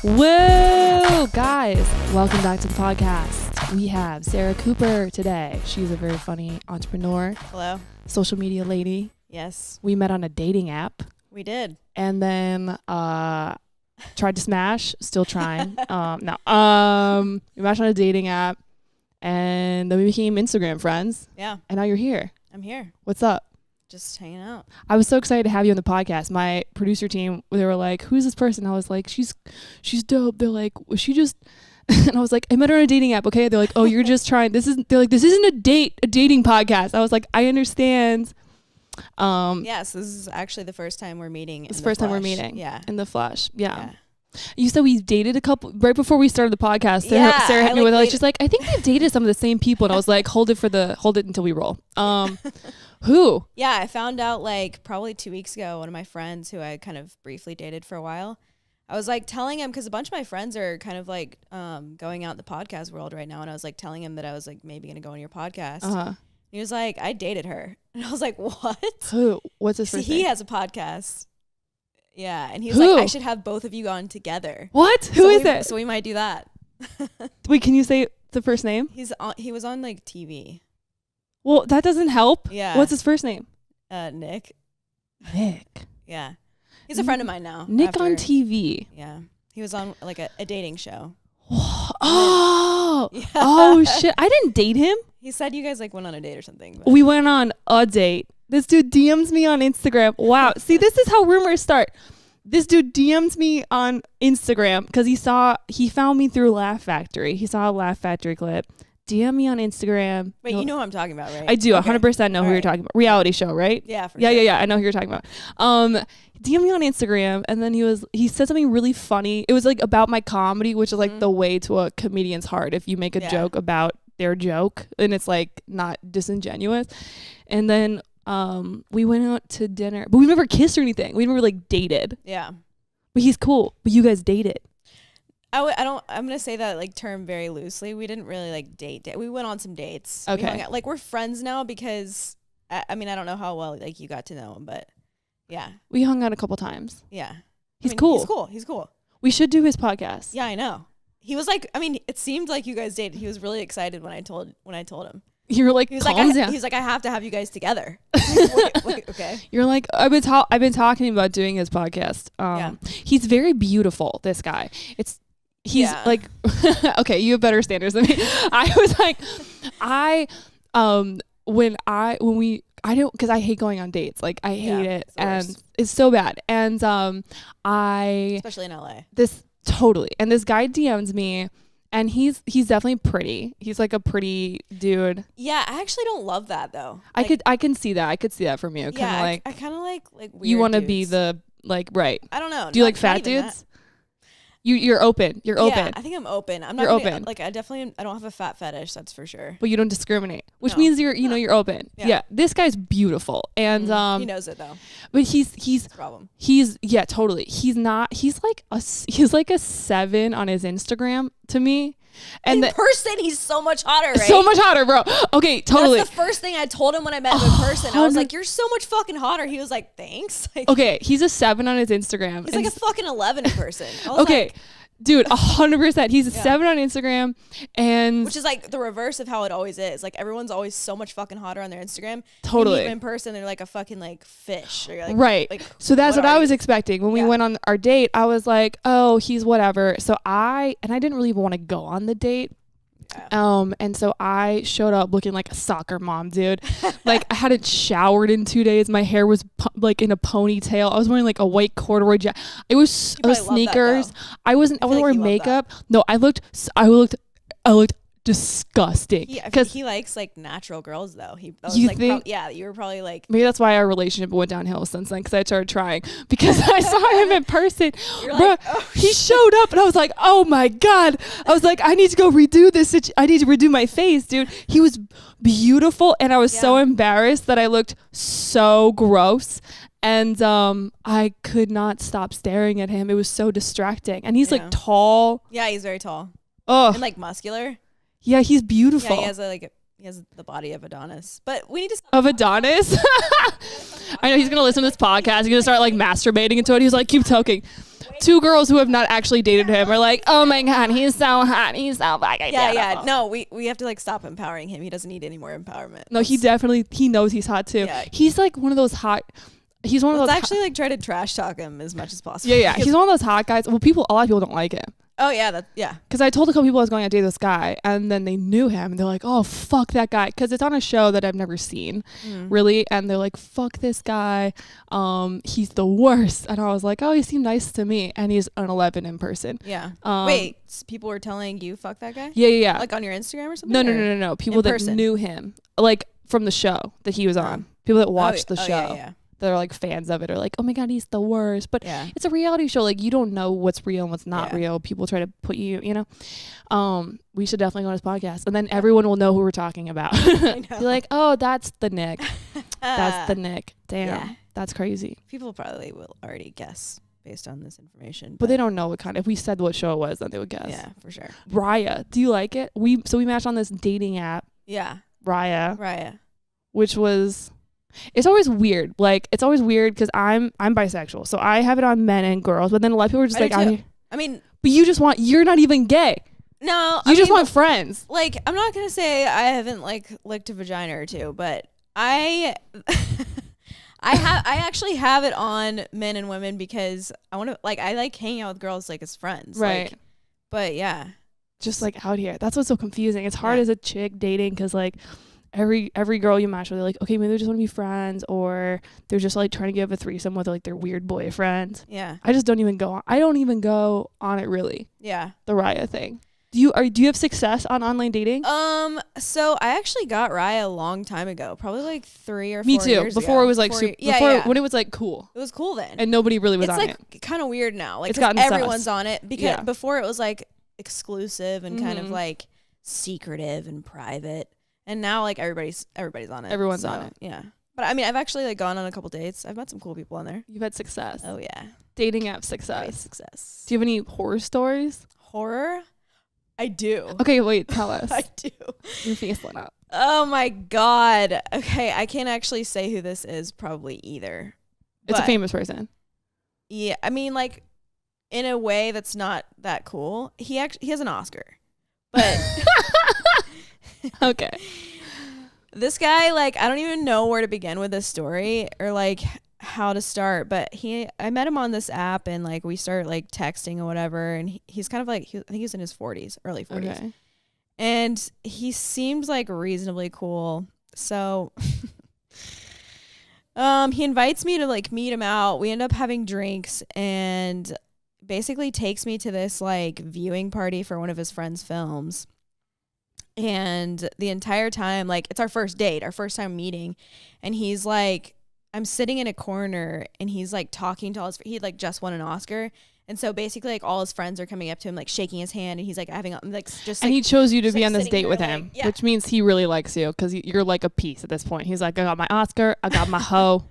Woo! Guys, welcome back to the podcast. We have Sarah Cooper today. She's a very funny entrepreneur. Hello. Social media lady. Yes. We met on a dating app. We did. And then tried to smash. Still trying. We matched on a dating app. And then we became Instagram friends. Yeah. And now you're here. I'm here. What's up? Just hanging out. I was so excited to have you on the podcast. My producer team, they were like, who's this person? I was like, she's dope. They're like, was she just... And I was like, I met her on a dating app, okay? They're like, oh, you're just trying... They're like, this isn't a dating podcast. I was like, I understand. Yes, this is actually the first time we're meeting. It's the first time we're meeting. Yeah. In the flesh. Yeah. You said we dated a couple... Right before we started the podcast, Sarah hit me with it. She's like, I think we've dated some of the same people. And I was like, hold it until we roll. Who? Yeah, I found out like probably 2 weeks ago, one of my friends who I kind of briefly dated for a while, I was like telling him, because a bunch of my friends are kind of like going out in the podcast world right now. And I was like telling him that I was like maybe going to go on your podcast. Uh-huh. He was like, I dated her. And I was like, what? Who? What's his first name? He has a podcast. Yeah. And he was like, I should have both of you on together. What? Who is it? So we might do that. Wait, can you say the first name? He was on like TV. Well, that doesn't help. Yeah. What's his first name? Nick. Nick. Yeah. He's a friend of mine now. Nick on TV. Yeah. He was on like a dating show. Oh. Yeah. Oh, shit. I didn't date him. He said you guys like went on a date or something. We went on a date. This dude DMs me on Instagram. Wow. See, this is how rumors start. This dude DMs me on Instagram because he found me through Laugh Factory. He saw a Laugh Factory clip. DM me on Instagram. Wait, you know who I'm talking about, right? I do. Okay. 100% know who you're talking about. Reality show, right? Yeah. For sure. Yeah. I know who you're talking about. DM me on Instagram, and then he said something really funny. It was like about my comedy, which is like the way to a comedian's heart. If you make a joke about their joke, and it's like not disingenuous. And then we went out to dinner, but we never kissed or anything. We never like dated. Yeah. But he's cool. But you guys dated. I'm going to say that like term very loosely. We didn't really like date. We went on some dates. Okay. Like we're friends now because I mean, I don't know how well like you got to know him, but yeah. We hung out a couple times. Yeah. He's cool. He's cool. We should do his podcast. Yeah, I know. He was like, I mean, it seemed like you guys dated. He was really excited when I told him. You're like, He's calm down. He's like, I have to have you guys together. Wait, okay. You're like, I've been talking about doing his podcast. He's very beautiful, this guy. He's like, okay, you have better standards than me. I was like, I don't, because I hate going on dates. Like I hate it, and it's so bad. And especially in LA. And this guy DMs me, and he's definitely pretty. He's like a pretty dude. Yeah, I actually don't love that though. I can see that. I could see that from you. Yeah, like I kind of like weird you want to dudes. be the like right. I don't know. Do you like fat dudes? You're open. You're open. Yeah, I think I'm open. I'm not you're open. Like I don't have a fat fetish, that's for sure. But you don't discriminate, which means you're open. Yeah. This guy's beautiful, and he knows it though. But he's problem. Totally. He's like a 7 on his Instagram to me. And in person, he's so much hotter, right? So much hotter, bro. Okay, totally. That's the first thing I told him when I met him in person. I was like, "You're so much fucking hotter." He was like, "Thanks." Like, okay, he's a 7 on his Instagram. He's like a fucking 11 in person. I was okay. Dude, 100%. He's a 7 on Instagram, and which is like the reverse of how it always is. Like everyone's always so much fucking hotter on their Instagram. Totally. You meet them in person, they're like a fucking like fish. Or you're like, right. Like, so that's what I was expecting when we went on our date. I was like, oh, he's whatever. So I didn't really even want to go on the date. And so I showed up looking like a soccer mom, dude. Like I hadn't showered in 2 days. My hair was like in a ponytail. I was wearing like a white corduroy jacket. It was sneakers. I wasn't wearing makeup. No, I looked disgusting. Because he likes like natural girls though. You were probably like, maybe that's why our relationship went downhill since then, because I started trying, because I saw him in person. Bro, like, he showed up and I was like, oh my God. I was like, I need to go redo this. I need to redo my face, dude. He was beautiful, and I was so embarrassed that I looked so gross. And I could not stop staring at him. It was so distracting. And he's like tall. Yeah, he's very tall. Oh. And like muscular. Yeah, he's beautiful. Yeah, he has the body of Adonis. But we need to of Adonis. I know he's gonna listen to this podcast. He's gonna start like masturbating into it. He's like, keep talking. 2 girls who have not actually dated him are like, oh my god, he's so hot, he's so fucking beautiful. No, we have to like stop empowering him. He doesn't need any more empowerment. No, he knows he's hot too. Yeah. He's like one of those hot. He's one of those. Let's actually like try to trash talk him as much as possible. Yeah. He's one of those hot guys. Well, a lot of people don't like him. Oh yeah, yeah. Because I told a couple people I was going to date this guy, and then they knew him, and they're like, "Oh, fuck that guy," because it's on a show that I've never seen, really, and they're like, "Fuck this guy, he's the worst." And I was like, "Oh, he seemed nice to me," and he's an 11 in person. Yeah. Wait, people were telling you, "Fuck that guy"? Yeah. Like on your Instagram or something? No. People that knew him, like from the show that he was on. People that watched the show. Yeah. That are like fans of it are like, oh my god, he's the worst. But it's a reality show. Like, you don't know what's real and what's not real. People try to put you know. We should definitely go on his podcast, and then everyone will know who we're talking about. Be like, oh, that's the Nick. That's the Nick. Damn, that's crazy. People probably will already guess based on this information, but they don't know what kind. If we said what show it was, then they would guess. Yeah, for sure. Raya, do you like it? We matched on this dating app. Yeah. Raya. Which was. It's always weird. Like, it's always weird because I'm bisexual, so I have it on men and girls. But then a lot of people are just like, but you're not even gay. No, you just want friends. Like, I'm not gonna say I haven't like licked a vagina or two, but I actually have it on men and women because I want to I like hanging out with girls like as friends, right? Like, but yeah, just like out here. That's what's so confusing. It's hard as a chick dating because like. Every girl you match with, they're like, okay, maybe they just want to be friends, or they're just like trying to give a threesome with like their weird boyfriend. Yeah. I don't even go on it really. Yeah. The Raya thing. Do you have success on online dating? So I actually got Raya a long time ago, probably like 3 or 4 years ago. Me too. Before it was like when it was like cool. It was cool then. And nobody really was on it. It's like kind of weird now. Like, it's gotten everyone's sus. on it because before it was like exclusive and kind of like secretive and private. And now, like, everybody's on it. Everyone's on it. Yeah. But, I mean, I've actually, like, gone on a couple dates. I've met some cool people on there. You've had success. Oh, yeah. Dating app success. Great success. Do you have any horror stories? Horror? I do. Okay, wait. Tell us. I do. Your face lit up. Oh, my God. Okay, I can't actually say who this is probably either. It's a famous person. Yeah. I mean, like, in a way that's not that cool. He has an Oscar. But... Okay. This guy, like, I don't even know where to begin with this story or like how to start, but I met him on this app and like we started like texting or whatever, and he's kind of like I think he's in his 40s, early 40s. Okay. And he seems like reasonably cool. So he invites me to like meet him out. We end up having drinks and basically takes me to this like viewing party for one of his friends' films. And the entire time, like, it's our first date, our first time meeting. And he's like, I'm sitting in a corner and he's like talking to he like just won an Oscar. And so basically like all his friends are coming up to him, like shaking his hand. And he's like having like just. And like, he chose you to be like on this date with him, which means he really likes you because you're like a piece at this point. He's like, I got my Oscar. I got my hoe.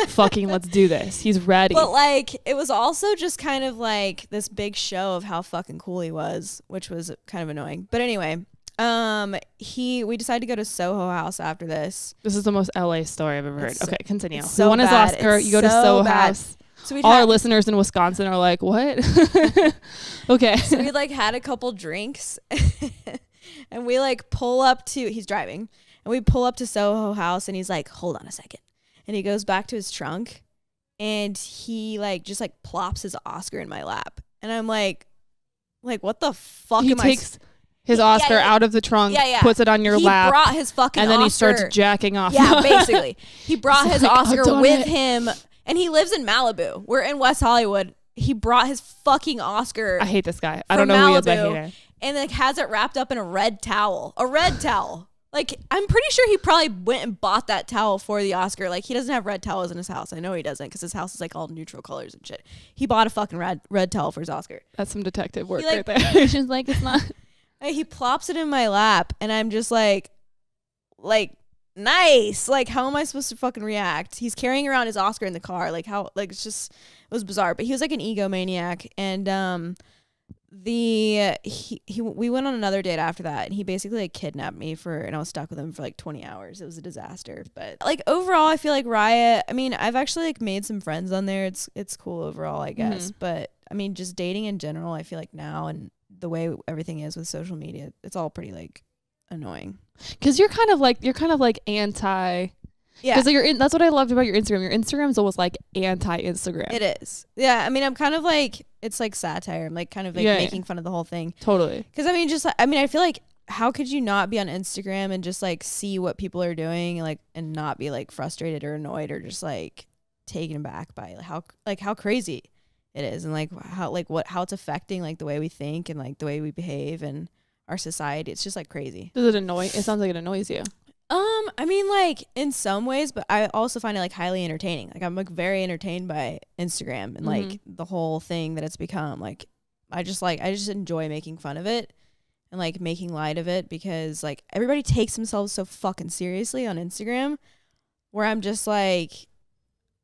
Fucking let's do this. He's ready. But like, it was also just kind of like this big show of how fucking cool he was, which was kind of annoying. But anyway. We decided to go to Soho House after this. This is the most LA story I've ever heard. Okay, continue. So he won his Oscar. You go to Soho House. So all our listeners in Wisconsin are like, what? Okay. So we like had a couple drinks and we like pull up to, he's driving and we pull up to Soho House and he's like, hold on a second. And he goes back to his trunk and he like just like plops his Oscar in my lap. And I'm like what the fuck he am takes his Oscar out of the trunk, puts it on your lap. He brought his fucking and then Oscar. He starts jacking off. Yeah, basically. He brought his Oscar with him, and he lives in Malibu. We're in West Hollywood. He brought his fucking Oscar. I hate this guy. I don't know who he is. I hate him. And like has it wrapped up in a red towel. A red towel. Like, I'm pretty sure he probably went and bought that towel for the Oscar. Like, he doesn't have red towels in his house. I know he doesn't because his house is like all neutral colors and shit. He bought a fucking red towel for his Oscar. That's some detective work right there. She's like, it's not... He plops it in my lap, and I'm just like, nice. Like, how am I supposed to fucking react? He's carrying around his Oscar in the car. Like, how, like, it was bizarre. But he was like an egomaniac. And we went on another date after that, and he basically like kidnapped me and I was stuck with him for like 20 hours. It was a disaster. But like overall, I feel like Riot, I mean, I've actually like made some friends on there. It's cool overall, I guess. But I mean, just dating in general, I feel like now and the way everything is with social media, it's all pretty like annoying. Because you're kind of like anti. Yeah. Because that's what I loved about your Instagram. Your Instagram is almost like anti-Instagram. It is. Yeah. I mean, I'm kind of like, it's like satire. I'm like kind of like making fun of the whole thing. Totally. Because I mean, I feel like how could you not be on Instagram and just like see what people are doing, like, and not be like frustrated or annoyed or just like taken aback by how crazy it is, and like how it's affecting like the way we think and like the way we behave and our society. It's just like crazy. Does it annoy? It sounds like it annoys you. I mean, like in some ways, but I also find it like highly entertaining. Like I'm like very entertained by Instagram and like the whole thing that it's become. Like I just enjoy making fun of it and like making light of it, because like everybody takes themselves so fucking seriously on Instagram, where I'm just like,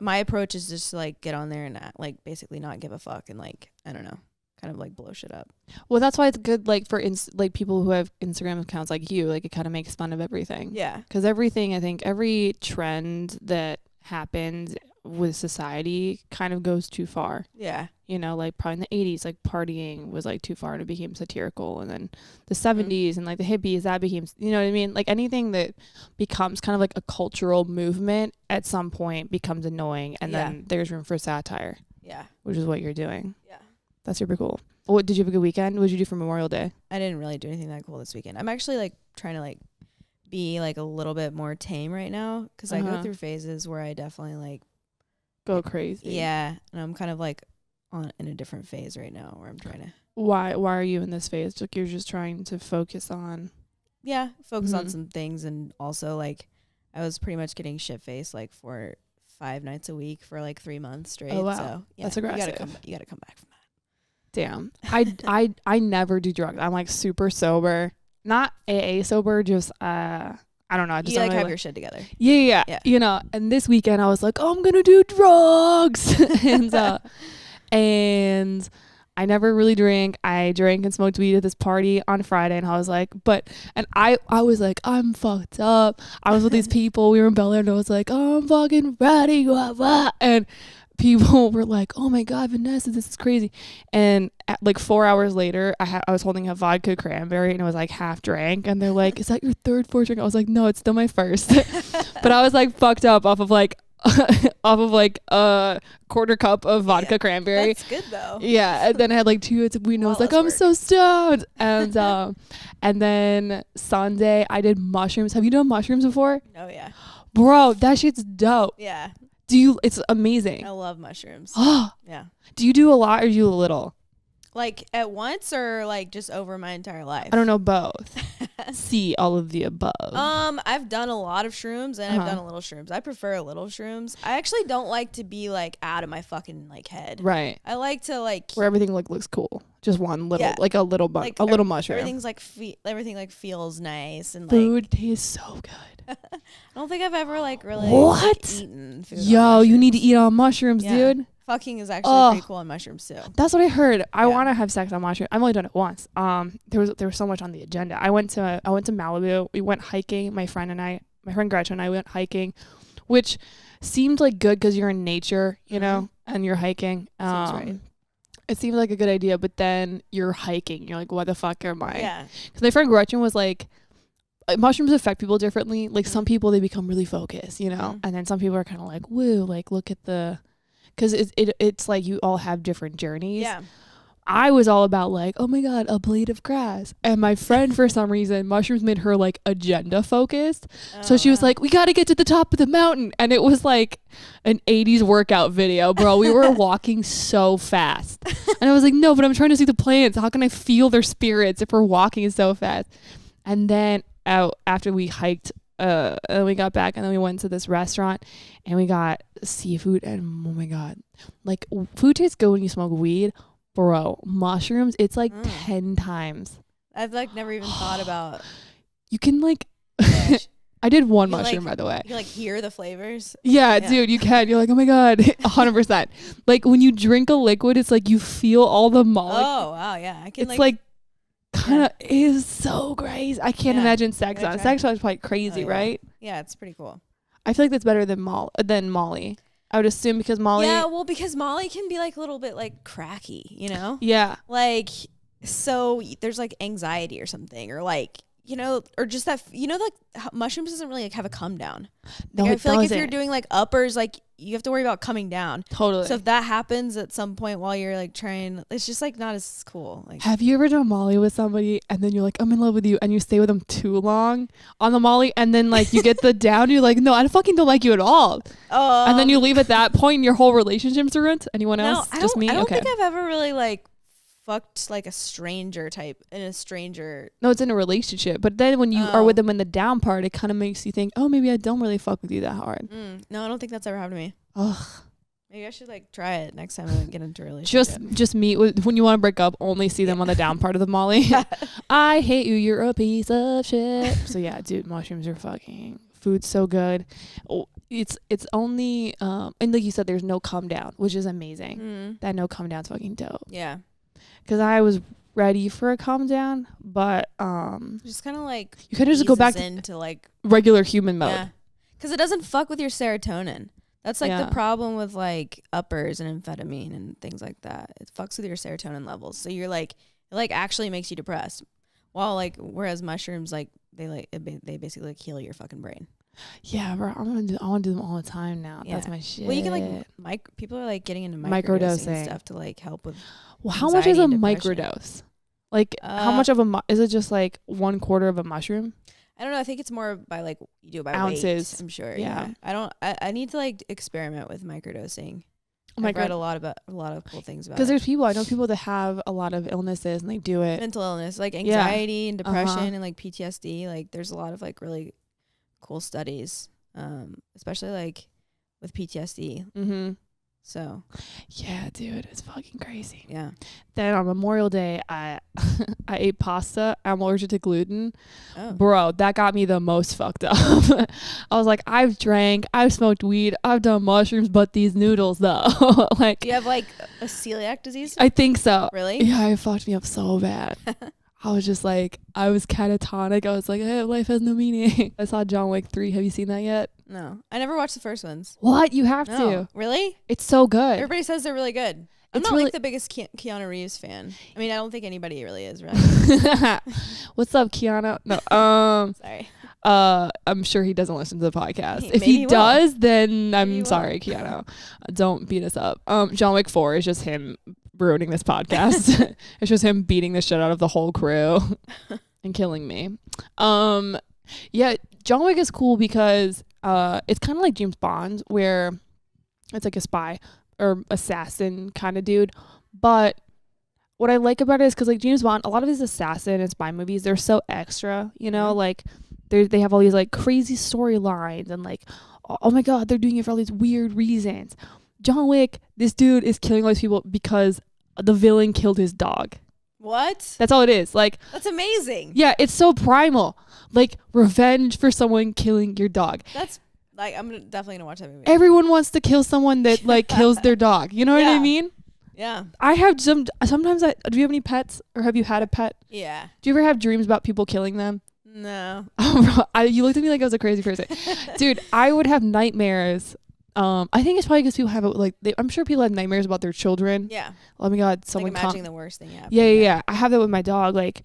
my approach is just to like get on there and like basically not give a fuck and like, I don't know, kind of like blow shit up. Well, that's why it's good, like for like people who have Instagram accounts like you, like it kind of makes fun of everything. Yeah. Because everything, I think every trend that happens with society kind of goes too far. Yeah. You know, like probably in the 80s, like partying was like too far and it became satirical. And then the 70s and like the hippies, that became, you know what I mean? Like anything that becomes kind of like a cultural movement at some point becomes annoying. And then there's room for satire. Yeah. Which is what you're doing. Yeah. That's super cool. What did you have a good weekend? What did you do for Memorial Day? I didn't really do anything that cool this weekend. I'm actually like trying to like be like a little bit more tame right now, because I go through phases where I definitely like go crazy. Yeah. And I'm kind of like in a different phase right now where I'm trying to. Why are you in this phase? Like you're just trying to focus on. Yeah, focus on some things, and also like I was pretty much getting shit faced like for 5 nights a week for like 3 months straight. Oh wow, so, yeah, that's aggressive. You gotta come back from that. Damn, I never do drugs. I'm like super sober, not AA sober, just I don't know. I just you don't like really have your shit together. Yeah. You know, and this weekend I was like, oh, I'm gonna do drugs, and I never really drink. I drank and smoked weed at this party on Friday, and I was like, I was like, I'm fucked up. I was with these people. We were in Bel Air, and I was like, oh, I'm fucking ready. Blah, blah. And people were like, oh my God, Vanessa, this is crazy. And like 4 hours later, I was holding a vodka cranberry, and it was like half drank. And they're like, is that your third, fourth drink? I was like, no, it's still my first. But I was like fucked up off of like a quarter cup of vodka cranberry. That's good though. Yeah, and then I had like 2 hits of weed, and I was like, I'm so stoned. And then Sunday I did mushrooms. Have you done mushrooms before? Oh yeah. Bro, that shit's dope. Yeah. It's amazing. I love mushrooms. Yeah. Do you do a lot or do you do a little? Like at once or like just over my entire life? I don't know, both. See, all of the above. I've done a lot of shrooms and I've done a little shrooms. I prefer little shrooms. I actually don't like to be like out of my fucking like head. Right. I like to like where everything like looks cool. Just one little, like a little like little mushroom. Everything's like everything like feels nice and food tastes so good. I don't think I've ever like really eaten food. Yo, you need to eat on mushrooms, dude. Fucking is actually pretty cool on mushrooms too. That's what I heard. I want to have sex on mushrooms. I've only done it once. There was so much on the agenda. I went to Malibu. We went hiking. My friend Gretchen and I went hiking, which seemed like good because you're in nature, you know, and you're hiking. Seems right. It seemed like a good idea, but then you're hiking. You're like, what the fuck am I? Yeah. Because my friend Gretchen was like, mushrooms affect people differently. Like some people, they become really focused, you know, and then some people are kind of like, woo, like look at the. Because it's like you all have different journeys. Yeah. I was all about like, oh my God, a blade of grass. And my friend, for some reason, mushrooms made her like agenda focused. So she was like, we got to get to the top of the mountain. And it was like an 80s workout video, bro. We were walking so fast. And I was like, no, but I'm trying to see the plants. How can I feel their spirits if we're walking so fast? And then after we hiked, and we got back, and then we went to this restaurant and we got seafood, and oh my God, like food tastes good when you smoke weed, bro. Mushrooms, it's like 10 times. I've like never even thought about. You can like I did one You, mushroom, like- by the way. You can, like, hear the flavors. Yeah, Yeah. dude, you can. You're like, oh my God, 100%. Like when you drink a liquid, it's like you feel all the molecules. Oh wow, yeah. I can It's like kind of is so crazy. I can't Yeah. imagine sex Gotta on. try. Sex on is probably crazy, yeah. right? yeah, it's pretty cool. I feel like that's better than Molly. I would assume because Molly. Yeah, well, because Molly can be like a little bit like cracky, you know? Yeah. Like, so there's like anxiety or something, or like, you know, or just that, you know, like mushrooms doesn't really like have a come down. No, Like, I it feel like if doesn't. you're doing like uppers, like you have to worry about coming down. Totally. So if that happens at some point while you're like trying, it's just like not as cool. Like, Have you ever done Molly with somebody and then you're like, I'm in love with you, and you stay with them too long on the Molly, and then like you get the down, you're like, no, I fucking don't like you at all. And then you leave at that point and your whole relationship's ruined? Anyone else? Just me? I don't Okay. think I've ever really like fucked like a stranger type in a stranger. No, it's in a relationship. But then when you are with them in the down part, it kind of makes you think, oh, maybe I don't really fuck with you that hard. No, I don't think that's ever happened to me. Ugh. Maybe I should like try it next time I get into a relationship. Just meet with, when you want to break up, only see them on the down part of the Molly. I hate you, you're a piece of shit. So yeah, dude, mushrooms are fucking, food's so good. Oh, it's only and like you said, there's no come down, which is amazing. That no come down's fucking dope. Yeah. Because I was ready for a calm down, but Just kind of like you could just go back into like regular human mode. yeah, because it doesn't fuck with your serotonin. That's like Yeah. the problem with like uppers and amphetamine and things like that. It fucks with your serotonin levels, so you're like it like actually makes you depressed. While like whereas mushrooms like they basically like heal your fucking brain. Yeah, bro, I want to do them all the time now. Yeah. That's my shit. Well, you can like people are like getting into microdosing Microdosing. and stuff to like help with. Well, how much is anxiety a and depression. microdose? Like, how much of a is it? Just like 1/4 of a mushroom? I don't know. I think it's more by like you do it by Ounces. weight, I'm sure. Yeah. I need to like experiment with microdosing. Oh my I've read God. a lot of cool things about Because it. there's people, I know people that have a lot of illnesses and they do it. Mental illness, like anxiety and depression and like PTSD. Like there's a lot of like really cool studies, especially like with PTSD. Mm-hmm. So Yeah, dude, it's fucking crazy. yeah. Then on Memorial Day, I ate pasta. I'm allergic to gluten. Oh. Bro, that got me the most fucked up. I was like, I've drank, I've smoked weed, I've done mushrooms, but these noodles though. Like, Do you have like a celiac disease? I think so. Really? Yeah, it fucked me up so bad. I was just like, I was catatonic. I was like, hey, life has no meaning. I saw John Wick 3. Have you seen that yet? No, I never watched the first ones. What? You have No. to. Really? It's so good. Everybody says they're really good. I'm It's not really- like the biggest Keanu Reeves fan. I mean, I don't think anybody really is, right? What's up, Kiana? No, Sorry. I'm sure he doesn't listen to the podcast. If Maybe he he will. does, then Maybe he I'm will. sorry, Kiana. Don't beat us up. John Wick 4 is just him ruining this podcast. It's just him beating the shit out of the whole crew and killing me. Yeah, John Wick is cool because it's kind of like James Bond, where it's like a spy or assassin kind of dude. But what I like about it is because like James Bond, a lot of his assassin and spy movies, they're so extra, you know, like they have all these like crazy storylines and like, oh my God, they're doing it for all these weird reasons. John Wick, this dude is killing all these people because the villain killed his dog. What? That's all it is. Like, That's amazing. yeah, it's so primal. Like revenge for someone killing your dog. That's like definitely gonna watch that movie. Everyone wants to kill someone that like kills their dog. You know what I Yeah. mean? Yeah. I have sometimes do you have any pets or have you had a pet? Yeah. Do you ever have dreams about people killing them? No. You looked at me like I was a crazy person. Dude, I would have nightmares. I think it's probably because people have it like I'm sure people have nightmares about their children. Yeah. Oh my God, someone Like imagining the worst thing happening. Yeah. I have that with my dog. Like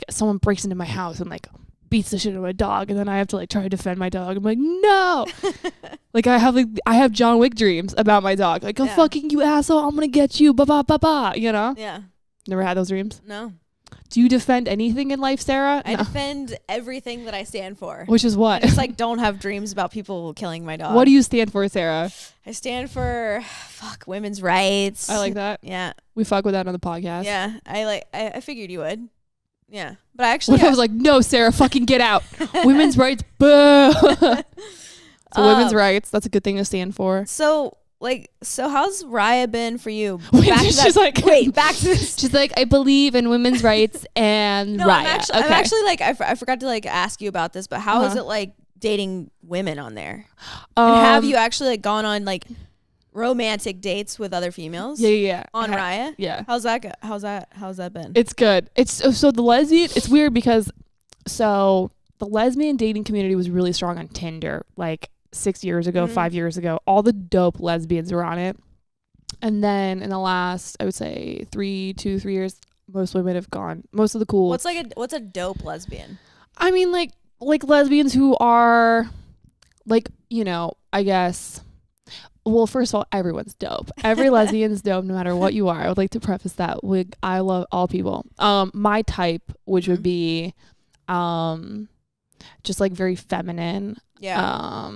someone breaks into my house and like beats the shit out of my dog, and then I have to like try to defend my dog. I'm like, no. Like I have John Wick dreams about my dog. Like, oh Yeah. fucking you asshole, I'm gonna get you. Ba ba ba ba. You know? Yeah. Never had those dreams. No. Do you defend anything in life, Sarah? I No. defend everything that I stand for. Which is I what? just like don't have dreams about people killing my dog. What do you stand for, Sarah? I stand for women's rights. I like that. Yeah. We fuck with that on the podcast. Yeah. I figured you would. Yeah. But I actually What if I was like, no, Sarah, fucking get out. Women's rights, boo. So women's rights, that's a good thing to stand for. So how's Raya been for you? Wait, Back to she's that- like, wait, back to this. She's like, I believe in women's rights and No, Raya. I'm actually like I forgot to like ask you about this, but how is it like dating women on there? And have you actually like gone on like romantic dates with other females? Yeah. On Raya? Yeah. How's that been? It's good. It's so the lesbian. It's weird because so the lesbian dating community was really strong on Tinder like 6 years ago, 5 years ago. All the dope lesbians were on it. And then in the last, I would say 3 years, most women have gone. Most of the cool. What's a dope lesbian? I mean, like lesbians who are like, you know, I guess. Well, first of all, everyone's dope. Every lesbian's dope, no matter what you are. I would like to preface that with I love all people. My type, which would be, just like very feminine. Yeah.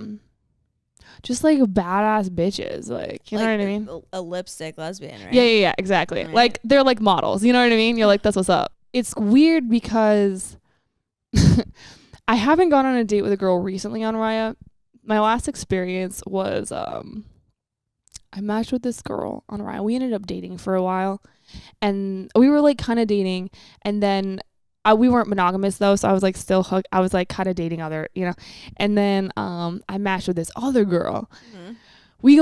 Just like badass bitches, like you know what I mean. A lipstick lesbian, right? Yeah, exactly. Right. Like they're like models. You know what I mean? You're like, that's what's up. It's weird because I haven't gone on a date with a girl recently on Raya. My last experience was I matched with this girl on Raya. We ended up dating for a while, and we were like kind of dating, and then we weren't monogamous though, so I was like still hooked. I was like kind of dating other, you know, and then I matched with this other girl. Mm-hmm. We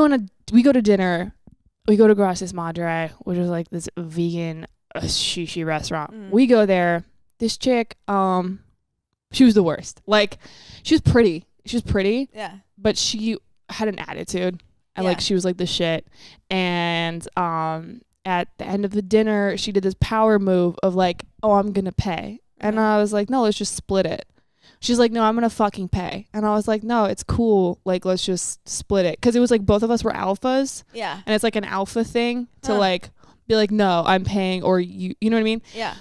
go to dinner. We go to Gracias Madre, which is like this vegan sushi restaurant. Mm. We go there. This chick, she was the worst. Like, she was pretty. Yeah. But she had an attitude, and like she was like the shit. And at the end of the dinner, she did this power move of like, oh, I'm gonna pay. And I was like, no, let's just split it. She's like, no, I'm gonna fucking pay. And I was like, no, it's cool. Like, let's just split it. Because it was like both of us were alphas. Yeah. And it's like an alpha thing to like be like, no, I'm paying, or you know what I mean? Yeah.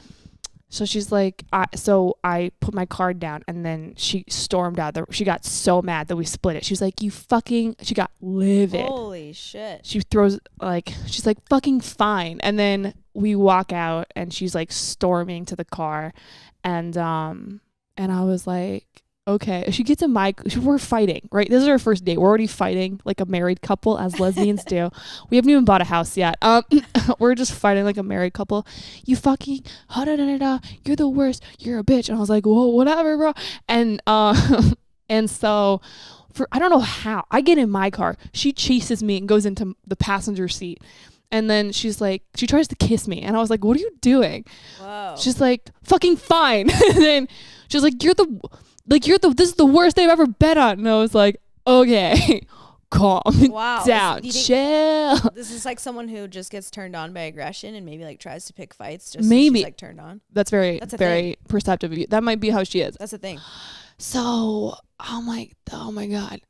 So she's like, so I put my card down, and then she stormed out. She got so mad that we split it. She was like, she got livid. Holy shit. She's like, fucking fine. And then we walk out, and she's like storming to the car. And I was like, okay. She gets in we're fighting, right? This is our first date. We're already fighting like a married couple, as lesbians do. We haven't even bought a house yet. We're just fighting like a married couple. You fucking, you're the worst. You're a bitch. And I was like, whoa, whatever, bro. And, and so I don't know how, I get in my car. She chases me and goes into the passenger seat. And then she's like, she tries to kiss me. And I was like, what are you doing? Whoa. She's like, fucking fine. And then she's like, this is the worst day I've ever been on. And I was like, okay, calm down, chill. This is like someone who just gets turned on by aggression and maybe like tries to pick fights just maybe so she's like turned on. That's very perceptive of you. That might be how she is. That's the thing. So I'm like, oh my God.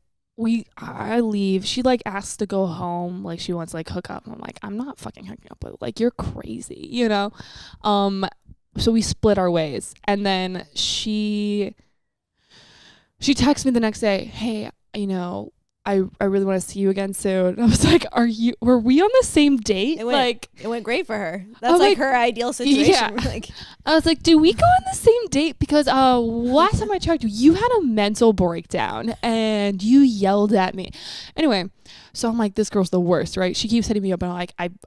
I leave. She like asks to go home. Like she wants like hook up. I'm like, I'm not fucking hooking up with, like, you're crazy, you know? So we split our ways. And then she texted me the next day, hey, you know, I really want to see you again soon. I was like, were we on the same date? It went great for her. That's like her ideal situation. Yeah. Like, I was like, do we go on the same date? Because last time I checked you had a mental breakdown and you yelled at me. Anyway, so I'm like, this girl's the worst, right? She keeps hitting me up, and I'm like, I'm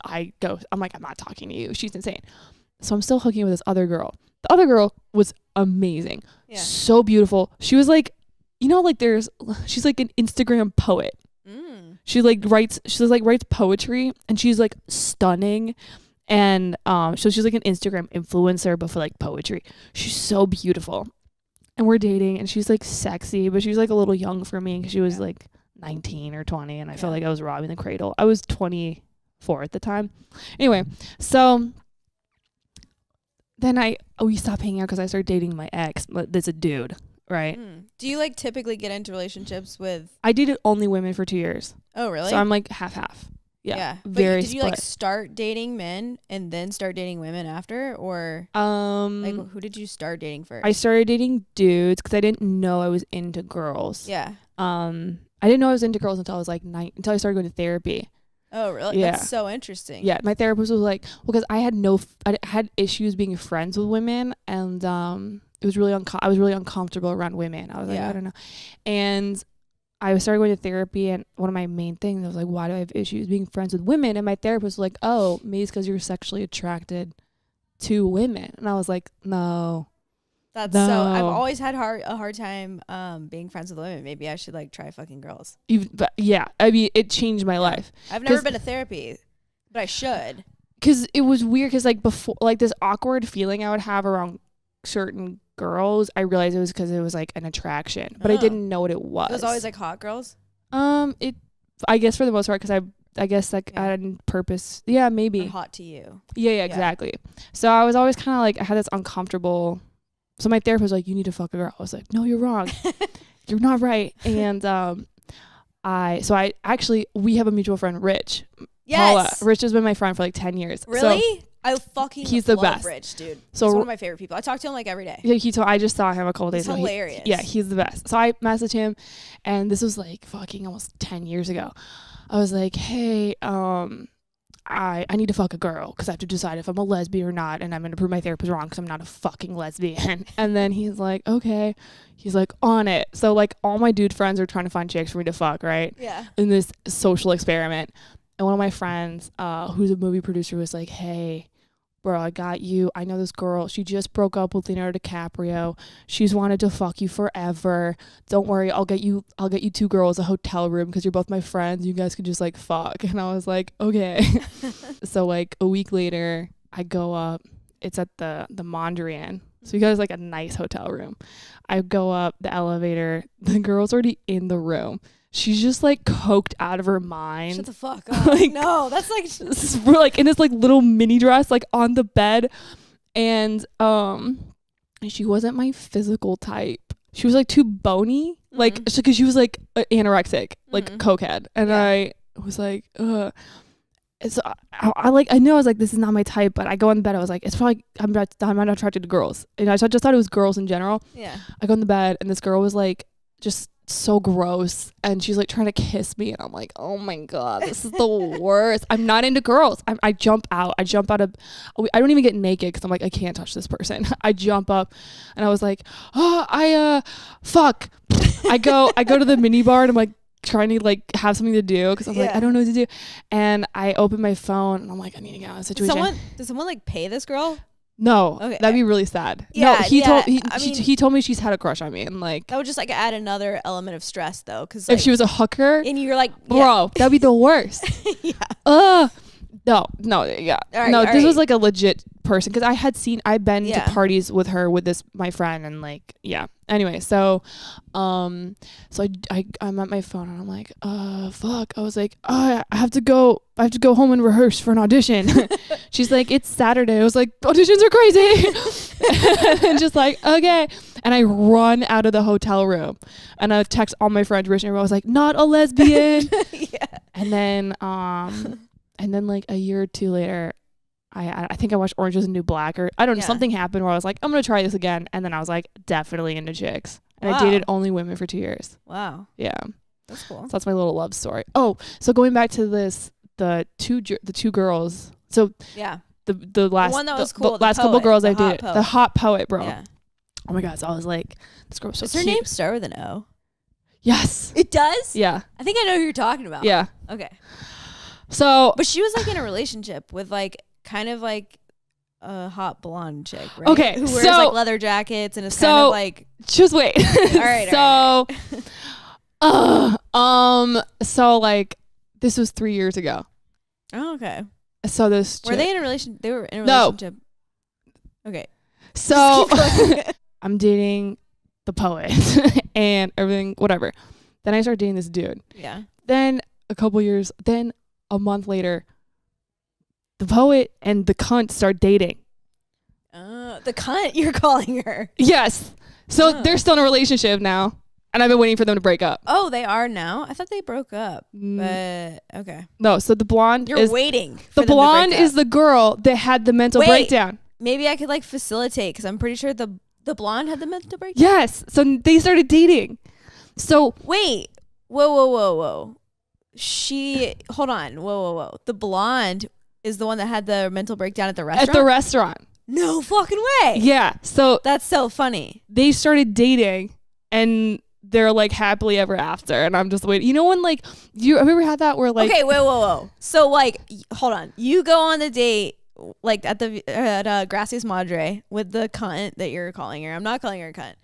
like, I'm not talking to you. She's insane. So I'm still hooking with this other girl. The other girl was amazing. Yeah. So beautiful. She was like, you know, like she's like an Instagram poet. She writes poetry, and she's like stunning. And so she's like an Instagram influencer, but for like poetry. She's so beautiful. And we're dating, and she's like sexy, but she's like a little young for me because she was like 19 or 20, and I felt like I was robbing the cradle. I was 24 at the time. Anyway, so then we stopped hanging out because I started dating my ex. But there's a dude. Right. Do you like typically get into relationships with? I dated only women for 2 years. Oh, really? So I'm like half. Yeah. Very. Did you like start dating men and then start dating women after, or like who did you start dating first? I started dating dudes because I didn't know I was into girls. Yeah. I didn't know I was into girls until I was like until I started going to therapy. Oh, really? Yeah. That's so interesting. Yeah. My therapist was like, well, because I had issues being friends with women, and it was really I was really uncomfortable around women. I was like, I don't know. And I started going to therapy, and one of my main things, I was like, why do I have issues being friends with women? And my therapist was like, oh, maybe it's because you're sexually attracted to women. And I was like, no, That's No. so. I've always had a hard time being friends with women. Maybe I should like try fucking girls. But yeah, I mean, it changed my life. I've never been to therapy, but I should. Because it was weird. Because like before, like this awkward feeling I would have around certain girls, I realized it was because it was like an attraction, but I didn't know what it was. It was always like hot girls. I guess for the most part, because I guess like on purpose. Yeah, maybe. Or hot to you. Yeah, exactly. So I was always kind of like, I had this uncomfortable. So my therapist was like, you need to fuck a girl. I was like, no, you're wrong. You're not right. And I actually, we have a mutual friend, Rich. Yes. Paula. Rich has been my friend for like 10 years. Really? So I fucking he's the love best. Rich, dude. So he's one of my favorite people. I talk to him like every day. Yeah, I just saw him a couple days ago. Hilarious. He's the best. So I messaged him, and this was like fucking almost 10 years ago. I was like, hey, I need to fuck a girl because I have to decide if I'm a lesbian or not, and I'm going to prove my therapist wrong because I'm not a fucking lesbian. And then he's like, okay. He's like, on it. So like all my dude friends are trying to find chicks for me to fuck, right? Yeah. In this social experiment. And one of my friends, who's a movie producer, was like, hey, bro, I got you. I know this girl. She just broke up with Leonardo DiCaprio. She's wanted to fuck you forever. Don't worry. I'll get you 2 girls a hotel room because you're both my friends. You guys could just like fuck. And I was like, okay. So like a week later, I go up. It's at the Mondrian. So you guys like a nice hotel room. I go up the elevator. The girl's already in the room. She's just like coked out of her mind. Shut the fuck up. Like, no, that's like we're like in this like little mini dress like on the bed, and she wasn't my physical type. She was like too bony, like because she was like anorexic, like cokehead, and I was like, ugh. So I know I was like, this is not my type, but I go in the bed. I was like, it's probably I'm not attracted to girls, and I just thought it was girls in general. Yeah. I go in the bed, and this girl was like just so gross, and she's like trying to kiss me, and I'm like, oh my god, this is the worst. I'm not into girls. I jump out of I don't even get naked because I'm like, I can't touch this person. I jump up, and I was like, oh, fuck. I go to the mini bar, and I'm like trying to like have something to do because I'm like, I don't know what to do, and I open my phone, and I'm like, I need to get out of the situation. Did someone like pay this girl? No, okay. That'd be really sad. Yeah, no, he told me she's had a crush on me, and like that would just like add another element of stress though, because like, if she was a hooker, and you're like, bro, that'd be the worst. Yeah. No, yeah, this was like a legit person because I've been to parties with her with my friend, and like anyway, so I'm at my phone, and I'm like, fuck. I was like, I have to go home and rehearse for an audition. She's like, it's Saturday. I was like, auditions are crazy. And just like, okay. And I run out of the hotel room, and I text all my friends, Rich and everyone. I was like, not a lesbian. And then like a year or two later, I think I watched Orange Is the New Black, or I don't know, something happened where I was like, I'm going to try this again. And then I was like, definitely into chicks. And I dated only women for 2 years. Wow. Yeah. That's cool. So that's my little love story. Oh, so going back to this, the two girls. So the last one that was cool, the last couple girls I dated, the hot poet, bro. Yeah. Oh my god. So I was like, this girl was so cute. Does her name start with an O? Yes. It does? Yeah. I think I know who you're talking about. Yeah. Okay. So, but she was like in a relationship with like kind of like a hot blonde chick, right? Okay, who wears like leather jackets and is kind of like. Just wait. All right. So like this was 3 years ago. Oh, okay. So this were they in a relation? They were in a relationship. No. Okay. So I'm dating the poet and everything, whatever. Then I start dating this dude. Yeah. Then a month later, the poet and the cunt start dating. The cunt, you're calling her. Yes. So they're still in a relationship now, and I've been waiting for them to break up. Oh, they are now? I thought they broke up. But okay. No, so the blonde You're waiting for the blonde is the girl that had the mental breakdown. Maybe I could like facilitate because I'm pretty sure the blonde had the mental breakdown. Yes. So they started dating. So wait. Whoa. Hold on. Whoa. The blonde is the one that had the mental breakdown at the restaurant? At the restaurant. No fucking way. Yeah. So that's so funny. They started dating, and they're like happily ever after. And I'm just waiting. You know when like have you ever had that where like okay, whoa. So like hold on. You go on the date like at Gracias Madre with the cunt that you're calling her. I'm not calling her a cunt.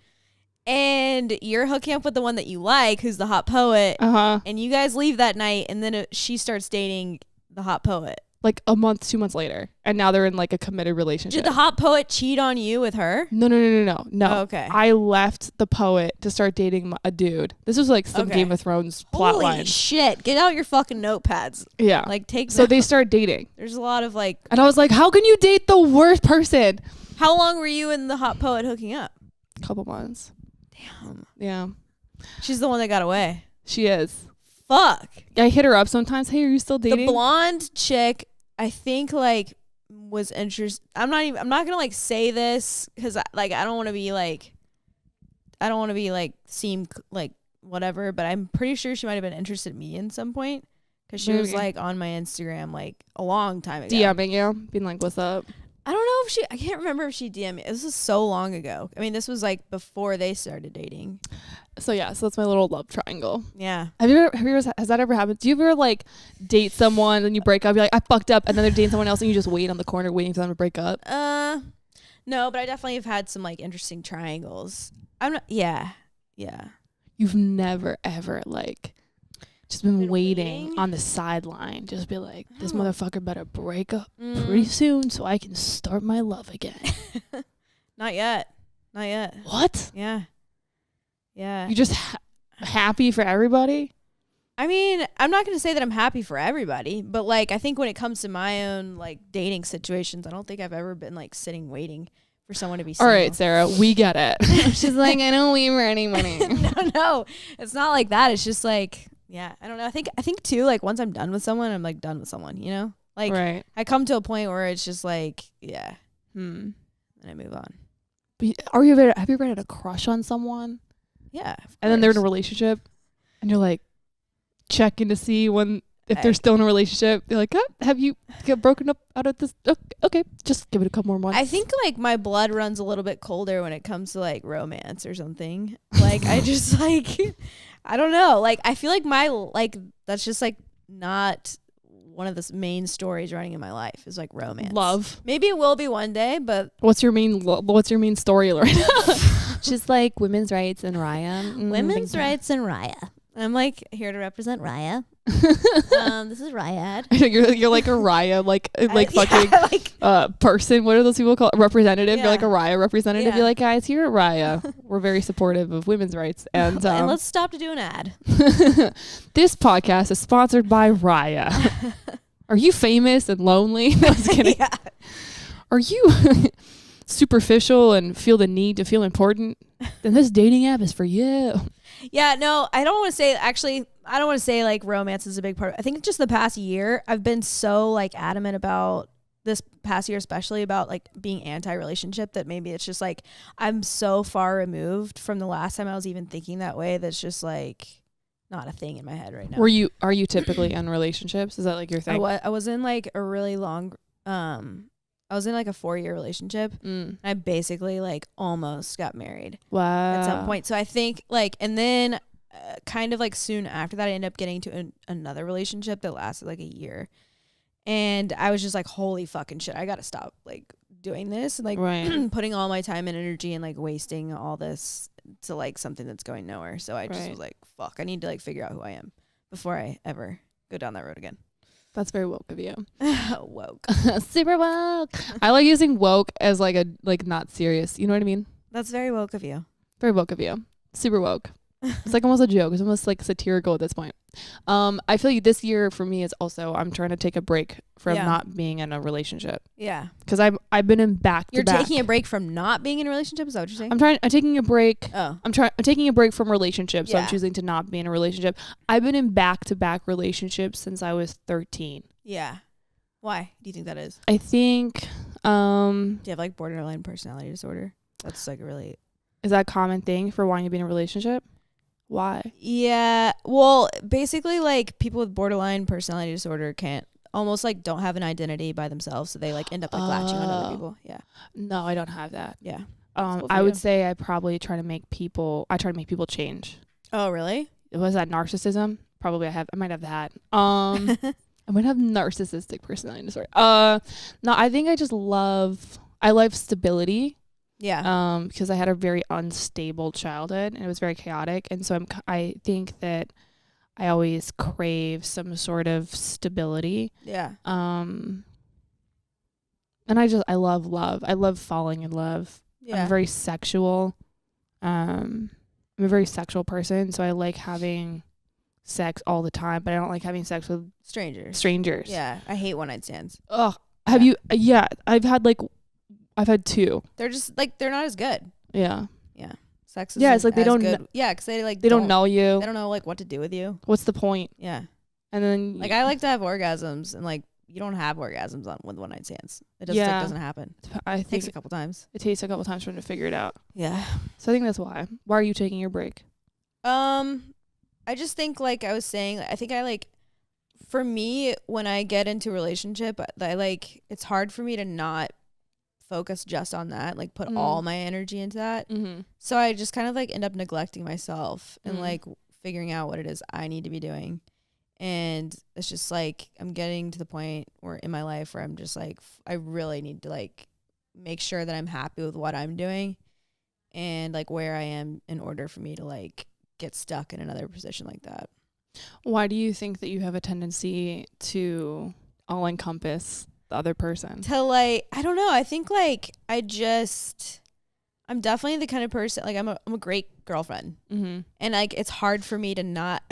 And you're hooking up with the one that you like, who's the hot poet. And you guys leave that night, and then she starts dating the hot poet. Like a month, 2 months later. And now they're in like a committed relationship. Did the hot poet cheat on you with her? No. Oh, okay. I left the poet to start dating a dude. This was like some Game of Thrones plot Holy line. shit. Get out your fucking notepads. Yeah. Like take So they start dating. There's a lot of like. And I was like, how can you date the worst person? How long were you and the hot poet hooking up? Couple months. Damn. Yeah. She's the one that got away. She is. Fuck. I hit her up sometimes. Hey, are you still dating? The blonde chick, I think, like, was interested. I'm not gonna like say this because I don't want to be like seem like whatever, but I'm pretty sure she might have been interested in me in some point because she was like on my Instagram like a long time ago. DMing you, being like, what's up? I don't know if I can't remember if she DM'd me. This was so long ago. I mean, this was like before they started dating. So that's my little love triangle. Yeah. Has that ever happened? Do you ever like date someone and you break up? You're like, I fucked up, and then they're dating someone else, and you just wait on the corner waiting for them to break up? No, but I definitely have had some like interesting triangles. I'm not. Yeah. You've never ever like just been waiting on the sideline, just be like, this motherfucker better break up pretty soon so I can start my love again. Not yet. What? Yeah. You just happy for everybody? I mean, I'm not going to say that I'm happy for everybody, but like I think when it comes to my own like dating situations, I don't think I've ever been like sitting waiting for someone to be single. All right, Sarah, we get it. She's like, I don't leave her any money. No, it's not like that. It's just like, yeah, I don't know. I think too, like once I'm done with someone, I'm like done with someone, you know? Like right. I come to a point where it's just like, yeah. And I move on. But have you ever had a crush on someone? Yeah. And then they're in a relationship and you're like checking to see if they're still in a relationship. You're like, have you get broken up out of this? Okay, just give it a couple more months. I think like my blood runs a little bit colder when it comes to like romance or something. Like I just like, I don't know. Like I feel like that's just like not one of the main stories running in my life is like romance. Love. Maybe it will be one day, but what's your main story right now? Just like women's rights and Raya. Women's rights and Raya. I'm like here to represent Raya. This is Ryad. You're like a Raya, person. What are those people called? Representative. Yeah. You're like a Raya representative. Yeah. You're like, guys, here at Raya, we're very supportive of women's rights. And let's stop to do an ad. This podcast is sponsored by Raya. Are you famous and lonely? No, I was kidding. Yeah. Are you superficial and feel the need to feel important? Then this dating app is for you. Yeah, no, I don't want to say like romance is a big part. I think just the past year, I've been so like adamant about this past year, especially about like being anti-relationship, that maybe it's just like I'm so far removed from the last time I was even thinking that way. That's just like not a thing in my head right now. Are you typically in relationships? Is that like your thing? I was in like a really long, I was in like a 4-year relationship. I basically like almost got married. Wow. At some point. So I think like, and then kind of like soon after that, I ended up getting to another relationship that lasted like a year. And I was just like, holy fucking shit, I got to stop like doing this and like putting all my time and energy and like wasting all this to like something that's going nowhere. So I just was like, fuck, I need to like figure out who I am before I ever go down that road again. That's very woke of you. Woke. Super woke. I like using woke as like not serious. You know what I mean? That's very woke of you. Very woke of you. Super woke. It's like almost a joke. It's almost like satirical at this point. I feel like this year for me is also I'm trying to take a break from not being in a relationship. Yeah. Because I've been in back to back. You're taking a break from not being in a relationship? Is that what you're saying? I'm taking a break. Oh. I'm taking a break from relationships. So I'm choosing to not be in a relationship. I've been in back to back relationships since I was 13. Yeah. Why do you think that is? I think do you have like borderline personality disorder? That's like really is that a common thing for wanting to be in a relationship? Why? Yeah. Well, basically like people with borderline personality disorder almost like don't have an identity by themselves, so they like end up like latching on other people. Yeah. No, I don't have that. Yeah. I would say I probably try to make people change. Oh, really? Was that narcissism? Probably I might have that. I might have narcissistic personality disorder. No, I think I love stability. Yeah. Because I had a very unstable childhood and it was very chaotic. And so I think that I always crave some sort of stability. Yeah. And I love love. I love falling in love. Yeah. I'm very sexual. I'm a very sexual person, so I like having sex all the time, but I don't like having sex with strangers. Yeah. I hate one night stands. Ugh. Have you? Yeah. I've had 2. They're just like, they're not as good. Yeah. Yeah. Sex is it's like they don't good. Yeah. Cause they don't know you. They don't know like what to do with you. What's the point? Yeah. And then like I like to have orgasms and like you don't have orgasms with one night stands. It just doesn't happen. I think it takes a couple times. It takes a couple times for them to figure it out. Yeah. So I think that's why. Why are you taking your break? I just think like I was saying, I think I like, for me, when I get into a relationship, it's hard for me to not focus just on that, like put all my energy into that. Mm-hmm. So I just kind of like end up neglecting myself and like figuring out what it is I need to be doing. And it's just like I'm getting to the point where in my life where I'm just like, I really need to like make sure that I'm happy with what I'm doing and like where I am in order for me to like get stuck in another position like that. Why do you think that you have a tendency to all encompass the other person? To like, I don't know. I think like I'm definitely the kind of person, like I'm a great girlfriend. Mm-hmm. And like, it's hard for me to not,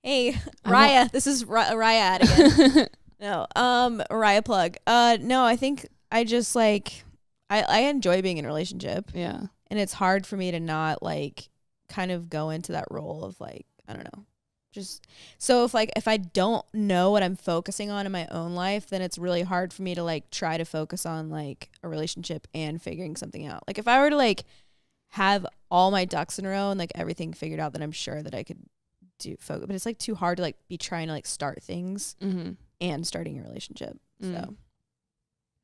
hey, Raya, this is Raya ad again. No, Raya plug. No, I think I just like, I enjoy being in a relationship. Yeah. And it's hard for me to not like kind of go into that role of like, I don't know. Just so if I don't know what I'm focusing on in my own life, then it's really hard for me to like try to focus on like a relationship and figuring something out. Like if I were to like have all my ducks in a row and like everything figured out, then I'm sure that I could do focus. But it's like too hard to like be trying to like start things and starting a relationship. So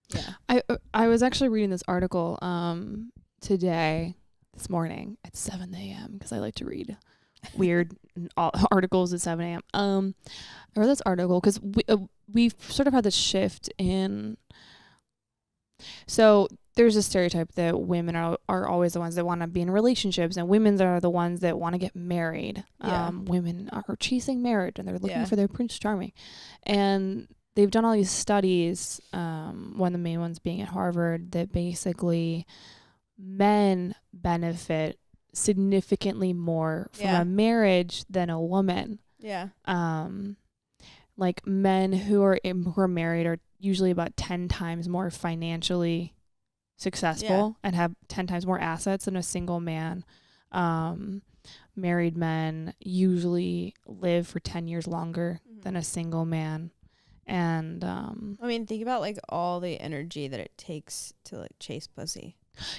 yeah, I was actually reading this article this morning at 7 a.m. because I like to read weird articles at 7 a.m. I read this article because we've sort of had this shift in. So there's a stereotype that women are always the ones that want to be in relationships, and women are the ones that want to get married. Yeah. Women are chasing marriage, and they're looking for their Prince Charming. And they've done all these studies, one of the main ones being at Harvard, that basically men benefit significantly more from a marriage than a woman. Yeah. Like men who are married are usually about 10 times more financially successful and have 10 times more assets than a single man. Married men usually live for 10 years longer than a single man. And I mean, think about like all the energy that it takes to like chase pussy.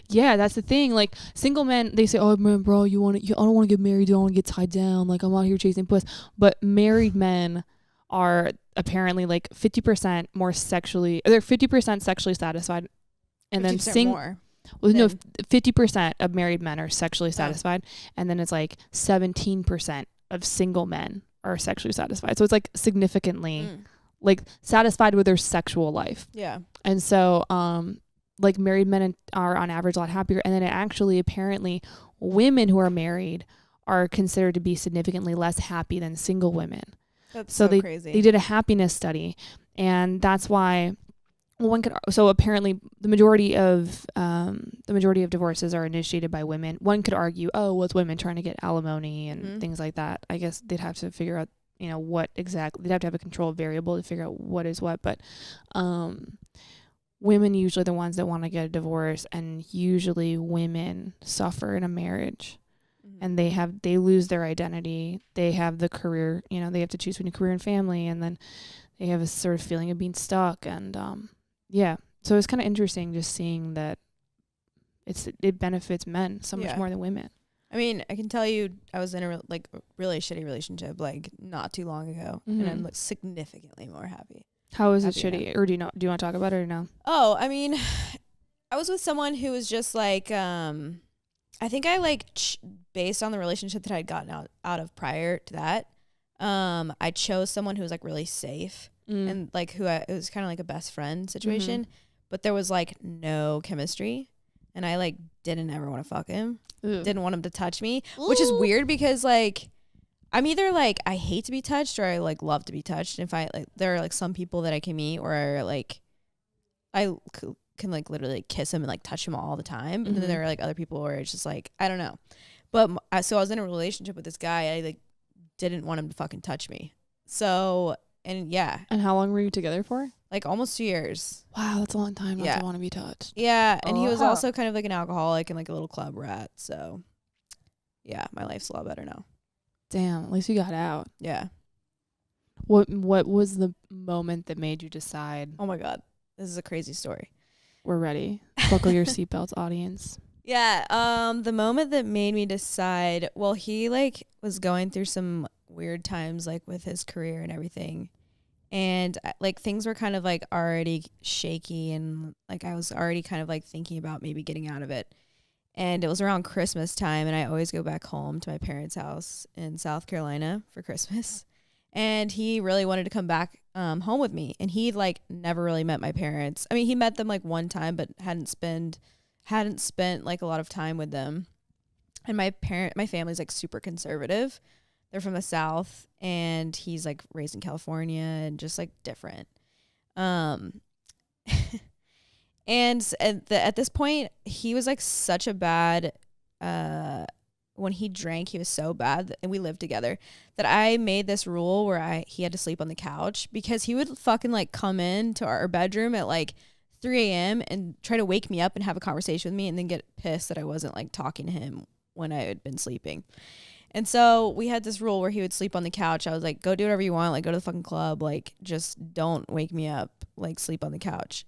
Yeah, that's the thing. Like single men, they say, "Oh man, bro, I don't want to get married. I don't want to get tied down. Like I'm out here chasing puss." But married men are apparently like 50% more sexually. They're 50% sexually satisfied, and then more. Well, no, 50% of married men are sexually satisfied, and then it's like 17% of single men are sexually satisfied. So it's like significantly like satisfied with their sexual life. Yeah, and so like married men are on average a lot happier. And then apparently women who are married are considered to be significantly less happy than single women. That's so crazy. They did a happiness study, and that's why so apparently the majority of divorces are initiated by women. One could argue, oh, well, it's women trying to get alimony and things like that. I guess they'd have to figure out, what exactly, they'd have to have a control variable to figure out what is what. But, women usually the ones that want to get a divorce, and usually women suffer in a marriage, and they lose their identity. They have the career, they have to choose between career and family, and then they have a sort of feeling of being stuck. And so it's kind of interesting just seeing that it benefits men so much more than women. I mean, I can tell you, I was in a really shitty relationship like not too long ago, and I'm like significantly more happy. How is it shitty? Or do you want to talk about it or no? Oh, I mean, I was with someone who was just like, I think I based on the relationship that I'd gotten out of prior to that, I chose someone who was like really safe. and like it was kind of like a best friend situation, but there was like no chemistry, and I like didn't ever want to fuck him. Didn't want him to touch me, which is weird because like I'm either like I hate to be touched or I like love to be touched. And if I like, there are like some people that I can meet where like I can like literally like, kiss him and like touch him all the time, and then there are like other people where it's just like I don't know. But so I was in a relationship with this guy. I like didn't want him to fucking touch me. So and yeah. And how long were you together for? Like almost 2 years. Wow, that's a long time not to want to be touched. Yeah, and he was also kind of like an alcoholic and like a little club rat. So yeah, my life's a lot better now. Damn, at least you got out. Yeah. What was the moment that made you decide? Oh my God, this is a crazy story. We're ready. Buckle your seatbelts, audience. Yeah. The moment that made me decide, well, he like was going through some weird times like with his career and everything. And like things were kind of like already shaky, and like I was already kind of like thinking about maybe getting out of it. And it was around Christmas time, and I always go back home to my parents' house in South Carolina for Christmas. And he really wanted to come back home with me, and he like never really met my parents. I mean, he met them like one time, but hadn't spent like a lot of time with them. And my family's like super conservative. They're from the South, and he's like raised in California and just like different. And at this point, he was like such a bad, when he drank, he was so bad, and we lived together, that I made this rule where he had to sleep on the couch, because he would fucking like come into our bedroom at like 3 a.m. and try to wake me up and have a conversation with me, and then get pissed that I wasn't like talking to him when I had been sleeping. And so we had this rule where he would sleep on the couch. I was like, go do whatever you want, like go to the fucking club, like just don't wake me up, like sleep on the couch.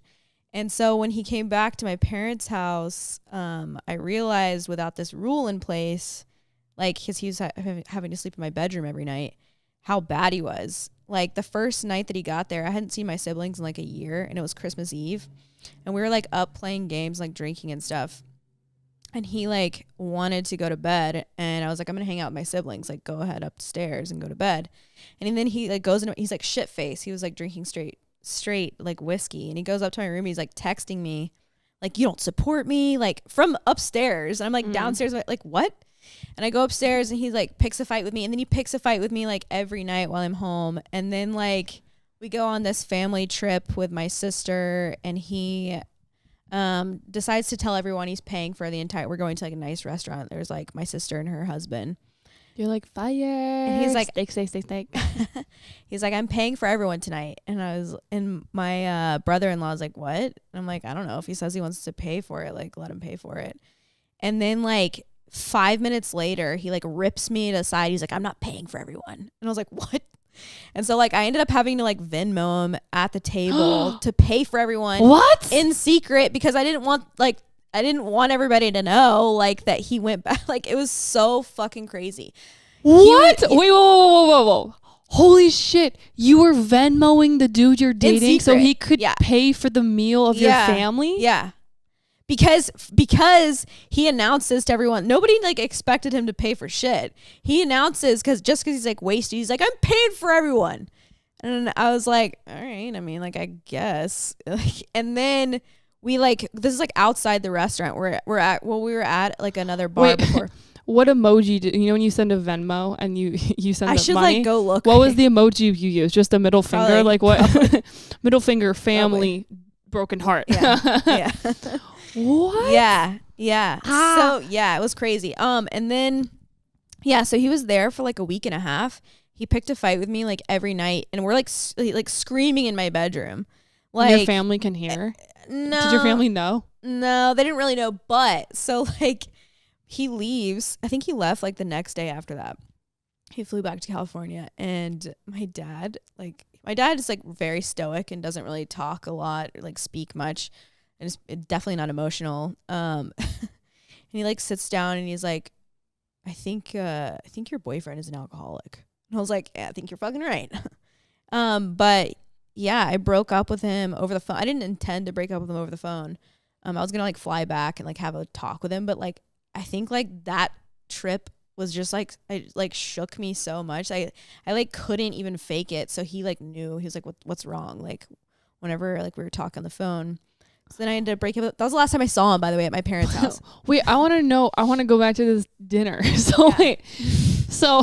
And so when he came back to my parents' house, I realized without this rule in place, like, because he was having to sleep in my bedroom every night, how bad he was. Like, the first night that he got there, I hadn't seen my siblings in like a year, and it was Christmas Eve. And we were like up playing games, like drinking and stuff. And he like wanted to go to bed, and I was like, I'm gonna hang out with my siblings, like go ahead upstairs and go to bed. And then he like goes in, he's like shit faced. He was like drinking straight like whiskey, and he goes up to my room, he's like texting me like, you don't support me, like from upstairs. And I'm like downstairs, like what? And I go upstairs, and he like picks a fight with me, and then he picks a fight with me like every night while I'm home. And then like we go on this family trip with my sister, and he decides to tell everyone he's paying for the entire, we're going to like a nice restaurant, there's like my sister and her husband. You're like, fire. And he's like, steak. He's like, I'm paying for everyone tonight. And my brother-in-law is like, what? And I'm like, I don't know. If he says he wants to pay for it, like let him pay for it. And then like 5 minutes later, he like rips me aside. He's like, I'm not paying for everyone. And I was like, what? And so like I ended up having to like Venmo him at the table to pay for everyone. What? In secret, because I didn't want everybody to know like that he went back. Like it was so fucking crazy. What? Wait, whoa. Holy shit. You were Venmoing the dude you're dating so he could pay for the meal of your family? Yeah. Because he announces to everyone, nobody like expected him to pay for shit. He announces because he's like wasted, he's like, I'm paying for everyone. And I was like, all right, I mean, like, I guess. And then we like, this is like outside the restaurant we were at like another bar before. What emoji did you know when you send a Venmo and you send I up should money? Like go look. What was the emoji you used? Just a middle finger? Probably, like what? Middle finger, family, broken heart. Yeah. What? Yeah. So yeah, it was crazy. And then so he was there for like a week and a half. He picked a fight with me like every night, and we're like screaming in my bedroom. Like your family can hear? No. Did your family know? No, they didn't really know. But so like he leaves. I think he left like the next day after that. He flew back to California, and my dad is like very stoic and doesn't really talk a lot or like speak much. And it's definitely not emotional. And he like sits down and he's like, I think your boyfriend is an alcoholic. And I was like, yeah, I think you're fucking right. But yeah, I broke up with him over the phone. I didn't intend to break up with him over the phone. I was going to like fly back and like have a talk with him. But like, I think like that trip was just like, it like shook me so much. I like couldn't even fake it. So he like knew. He was like, what's wrong? Like whenever like we were talking on the phone. So then I ended up breaking up. That was the last time I saw him, by the way, at my parents' house. Wait, I want to go back to this dinner. So wait, so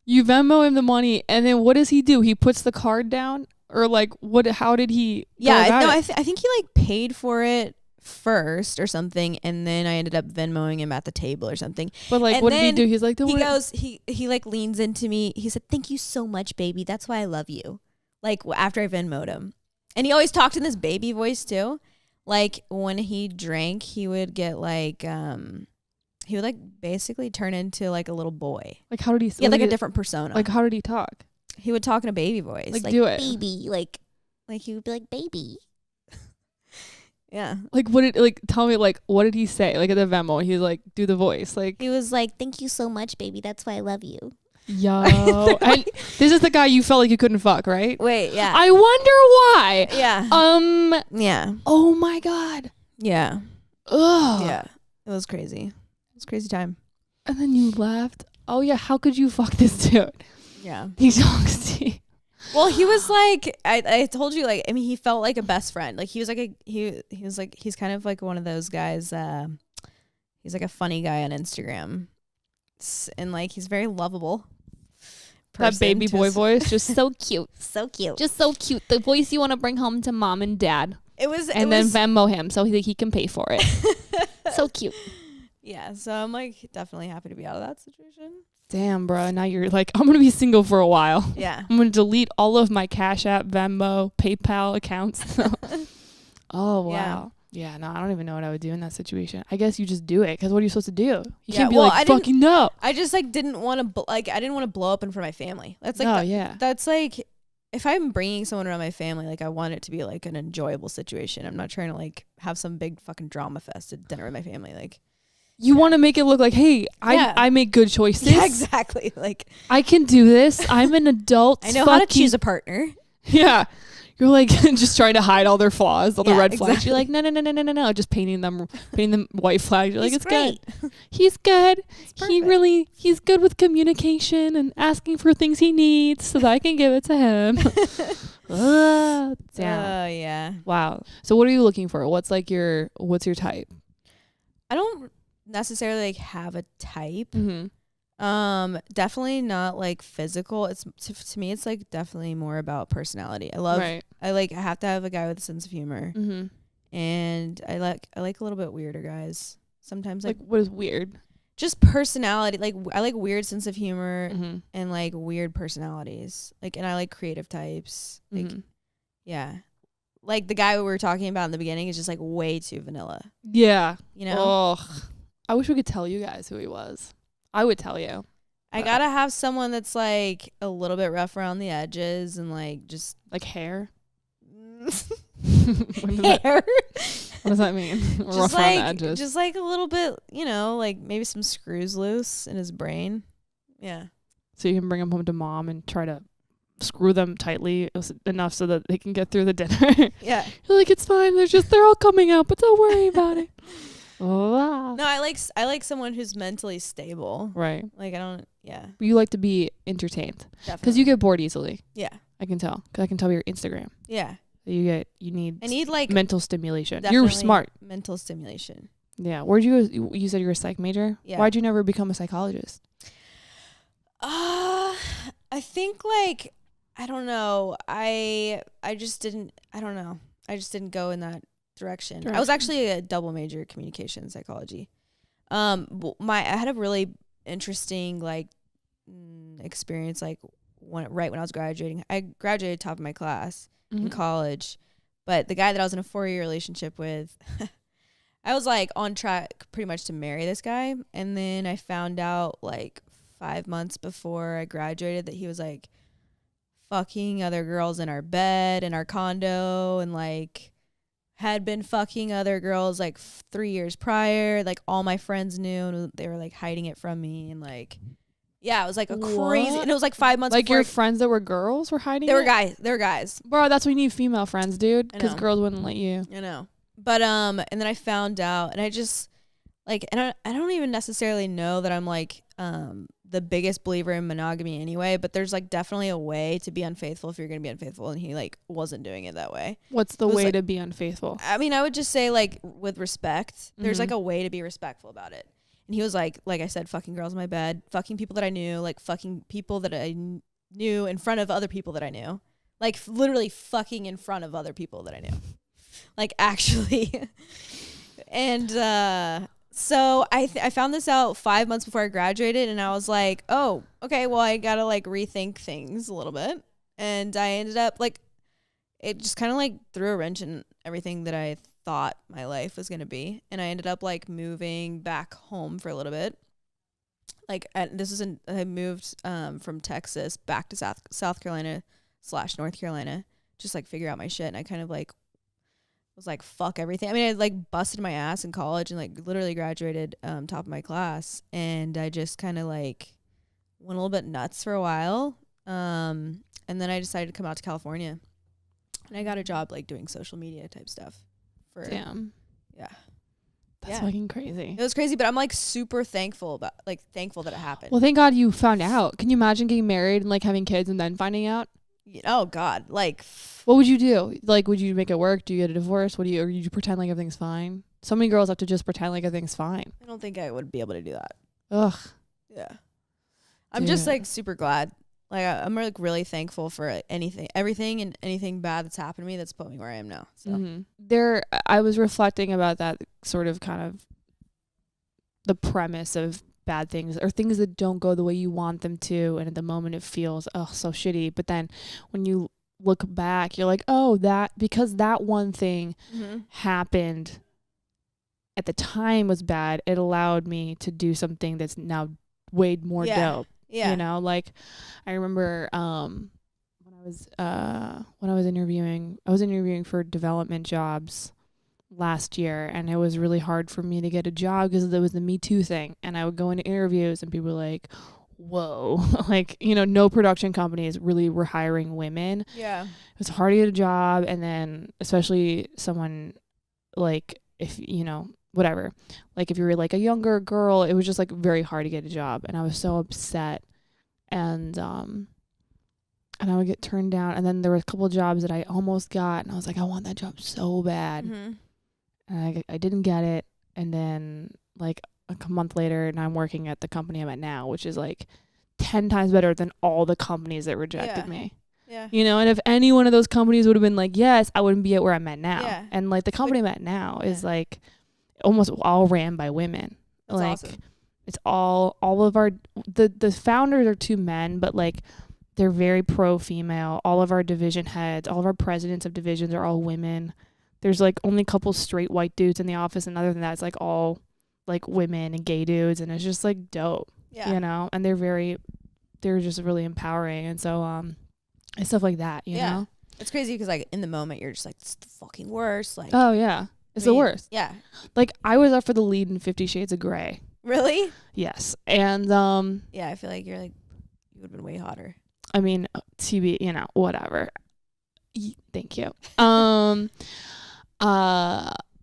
you Venmo him the money, and then what does he do? He puts the card down, or like what? How did he? I think he like paid for it first or something, and then I ended up Venmoing him at the table or something. But like, and what did he do? He's like, he like leans into me. He said, "Thank you so much, baby. That's why I love you." Like after I Venmoed him. And he always talked in this baby voice too. Like when he drank, he would get like, he would like basically turn into like a little boy. Like how did he? He had like a different persona. Like how did he talk? He would talk in a baby voice. Like do it, baby. Like he would be like baby. Yeah. Like what did tell me like what did he say? Like at the Venmo, he like do the voice. Like he was like, "Thank you so much, baby. That's why I love you." Yo, and this is the guy you felt like you couldn't fuck, right? Wait, yeah. I wonder why. Yeah. Yeah. Oh my God. Yeah. Ugh. Yeah. It was crazy. It was a crazy time. And then you left. Oh yeah. How could you fuck this dude? Yeah. He talks to you. Well, he was like, I told you, like, I mean, he felt like a best friend. Like he was like he's kind of like one of those guys. He's like a funny guy on Instagram, and like he's very lovable. That baby boy voice, just so cute. So cute. Just so cute. The voice you want to bring home to mom and dad. Then Venmo him so he can pay for it. So cute. Yeah, so I'm like definitely happy to be out of that situation. Damn, bro. Now you're like, I'm going to be single for a while. Yeah. I'm going to delete all of my Cash App, Venmo, PayPal accounts. Oh, wow. Yeah, no, I don't even know what I would do in that situation. I guess you just do it, because what are you supposed to do? You can't be like, fucking no. I just like didn't want to I didn't want to blow up in front of my family. That's like that's like, if I'm bringing someone around my family, like I want it to be like an enjoyable situation. I'm not trying to like have some big fucking drama fest at dinner with my family. Like you want to make it look like, hey, I make good choices. Yeah, exactly. Like I can do this. I'm an adult. I know how to choose a partner. Yeah. You're like just trying to hide all their flaws, all the red flags. Exactly. You're like, no, just painting them white flags. You're like, it's great. Good. He's good. He's good with communication and asking for things he needs so that I can give it to him. Damn. Oh yeah. Wow. So what are you looking for? What's your type? I don't necessarily like have a type. Mm-hmm. Definitely not like physical. It's to me it's like definitely more about personality. I have to have a guy with a sense of humor. Mm-hmm. And I like a little bit weirder guys. Sometimes like what is weird? Just personality. Like I like weird sense of humor mm-hmm. and like weird personalities. Like, and I like creative types. Like mm-hmm. yeah. Like the guy we were talking about in the beginning is just like way too vanilla. Yeah. You know? Oh, I wish we could tell you guys who he was. I would tell you. I gotta have someone that's like a little bit rough around the edges and like just like hair. Hair. What does that mean? Rough like, around the edges. Just like a little bit, like maybe some screws loose in his brain. Yeah. So you can bring him home to mom and try to screw them tightly enough so that they can get through the dinner. Yeah. You're like, it's fine. They're all coming out, but don't worry about it. Oh, no, I like someone who's mentally stable. Right. Like I don't. Yeah. You like to be entertained because you get bored easily. Yeah. I can tell because I can tell by your Instagram. Yeah. You need. I need like mental stimulation. You're smart. Mental stimulation. Yeah. Where'd you go? You said you were a psych major. Yeah. Why'd you never become a psychologist? I think like I don't know. I just didn't. I don't know. I just didn't go in that direction. I was actually a double major communication psychology. I had a really interesting like experience like right when I was graduating. I graduated top of my class in college, but the guy that I was in a 4-year relationship with, I was like on track pretty much to marry this guy, and then I found out like 5 months before I graduated that he was like fucking other girls in our bed in our condo and like had been fucking other girls like 3 years prior. Like all my friends knew and they were like hiding it from me. And like, yeah, it was like a crazy, and it was like 5 months like before. Your friends that were girls were hiding They were guys. Bro, that's why you need female friends, dude. Because girls wouldn't let you. I know. But, and then I found out and I just like, and I don't even necessarily know that I'm like the biggest believer in monogamy anyway, but there's like definitely a way to be unfaithful if you're going to be unfaithful, and he like wasn't doing it that way. What's the way to be unfaithful? I mean, I would just say like with respect, there's like a way to be respectful about it. And he was like I said, fucking girls in my bed, fucking people that I knew, like fucking people that I knew in front of other people that I knew, like literally fucking in front of other people that I knew, like actually. And so I found this out 5 months before I graduated, and I was like, oh, okay, well, I gotta like rethink things a little bit. And I ended up like, it just kind of like threw a wrench in everything that I thought my life was gonna be. And I ended up like moving back home for a little bit. Like I moved from Texas back to South Carolina / North Carolina, just like figure out my shit. And I kind of like was like, fuck everything. I mean, I like busted my ass in college and like literally graduated top of my class. And I just kind of like went a little bit nuts for a while. And then I decided to come out to California. And I got a job like doing social media type stuff. Damn. Yeah. That's fucking crazy. It was crazy, but I'm like super thankful that it happened. Well, thank God you found out. Can you imagine getting married and like having kids and then finding out? Oh God. Like, what would you do? Like, would you make it work? Do you get a divorce? Or you pretend like everything's fine? So many girls have to just pretend like everything's fine. I don't think I would be able to do that. Ugh. Yeah. I'm just like super glad. Like I'm like really thankful for everything and anything bad that's happened to me that's put me where I am now. So I was reflecting about that sort of kind of the premise of bad things or things that don't go the way you want them to, and at the moment it feels so shitty. But then when you look back, you're like, oh, because that one thing happened at the time was bad, it allowed me to do something that's now way more dope. Yeah. You know, like I remember when I was interviewing for development jobs last year, and it was really hard for me to get a job because there was the Me Too thing. And I would go into interviews and people were like, whoa, like, you know, no production companies really were hiring women. Yeah. It was hard to get a job. And then especially someone like, if, you know, whatever, like if you were like a younger girl, it was just like very hard to get a job. And I was so upset. And I would get turned down. And then there were a couple of jobs that I almost got, and I was like, I want that job so bad. And I didn't get it. And then like a month later, and I'm working at the company I'm at now, which is like 10 times better than all the companies that rejected me. Yeah. You know, and if any one of those companies would have been like, yes, I wouldn't be at where I'm at now. Yeah. And like the company I'm at now is like almost all ran by women. That's like awesome. It's all of our, the founders are 2 men, but like they're very pro-female. All of our division heads, all of our presidents of divisions are all women. There's like only a couple straight white dudes in the office, and other than that, it's like all like women and gay dudes, and it's just like dope. Yeah. You know, and they're just really empowering, and so and stuff like that. You know, it's crazy because like in the moment you're just like, it's the fucking worst. Like, oh yeah, it's the worst. Yeah. Like I was up for the lead in 50 Shades of Grey. Really? Yes, and yeah, I feel like you would have been way hotter. I mean, TB, you know, whatever. Thank you.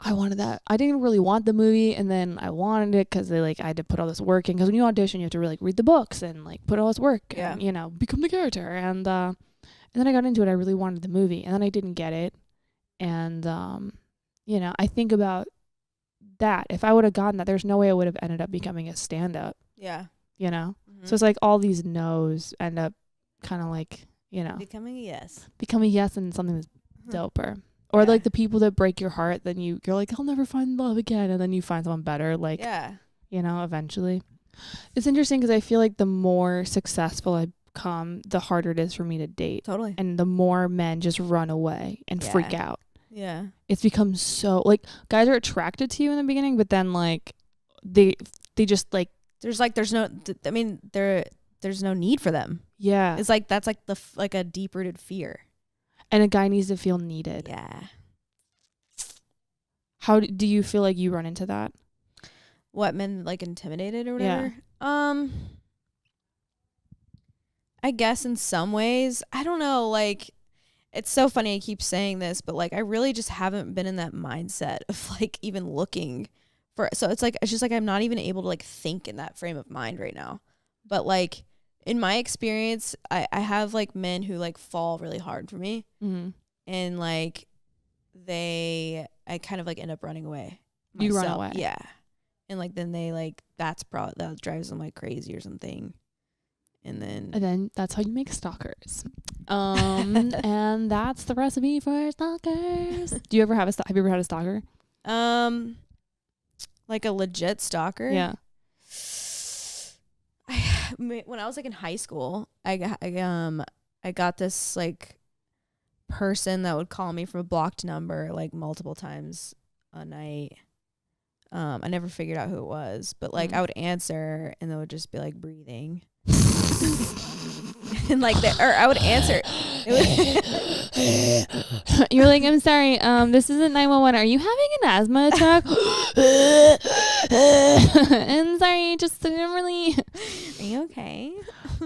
I wanted that. I didn't really want the movie, and then I wanted it because I had to put all this work in. Because when you audition, you have to really read the books and like put all this work and, you know, become the character. And then I got into it. I really wanted the movie, and then I didn't get it. And you know, I think about that. If I would have gotten that, there's no way I would have ended up becoming a stand-up. Yeah. You know. So it's like all these no's end up kind of like, you know, becoming a yes and something that's doper. Or like the people that break your heart, then you're like, I'll never find love again, and then you find someone better, like, you know, eventually. It's interesting because I feel like the more successful I become, the harder it is for me to date. Totally. And the more men just run away and freak out. Yeah. It's become so, like, guys are attracted to you in the beginning, but then like they just like there's no need for them. Yeah. It's like that's like like a deep-rooted fear. And a guy needs to feel needed. Yeah. How do you feel like you run into that? What, men like intimidated or whatever? Yeah. I guess in some ways. I don't know, like it's so funny I keep saying this, but like I really just haven't been in that mindset of like even looking so it's just like I'm not even able to like think in that frame of mind right now. But like in my experience, I have like men who like fall really hard for me, and like I kind of like end up running away. You run away. Yeah. And like then they like that drives them like crazy or something. And then that's how you make stalkers. And that's the recipe for stalkers. Have you ever had a stalker? Like a legit stalker? Yeah. When I was like in high school, I got this like person that would call me from a blocked number like multiple times a night. I never figured out who it was, but like I would answer and they would just be like breathing. And like I would answer. You're like, I'm sorry, this isn't 911. Are you having an asthma attack? I'm sorry, just didn't really. Are you okay?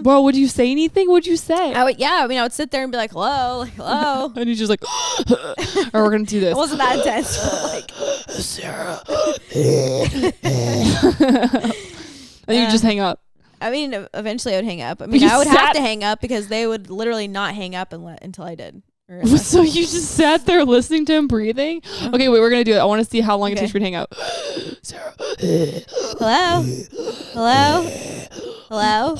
Bro, would you say anything? What'd you say? I would sit there and be like, hello, like, hello. And he's just like, or we're gonna do this. It wasn't that intense, but like Sarah. And you just hang up. I mean, eventually I would hang up. I mean, I would have to hang up because they would literally not hang up until I did. So you just sat there listening to him breathing? Okay, wait, we're going to do it. I want to see how long it takes for you to hang up. Sarah. Hello? Hello? Hello?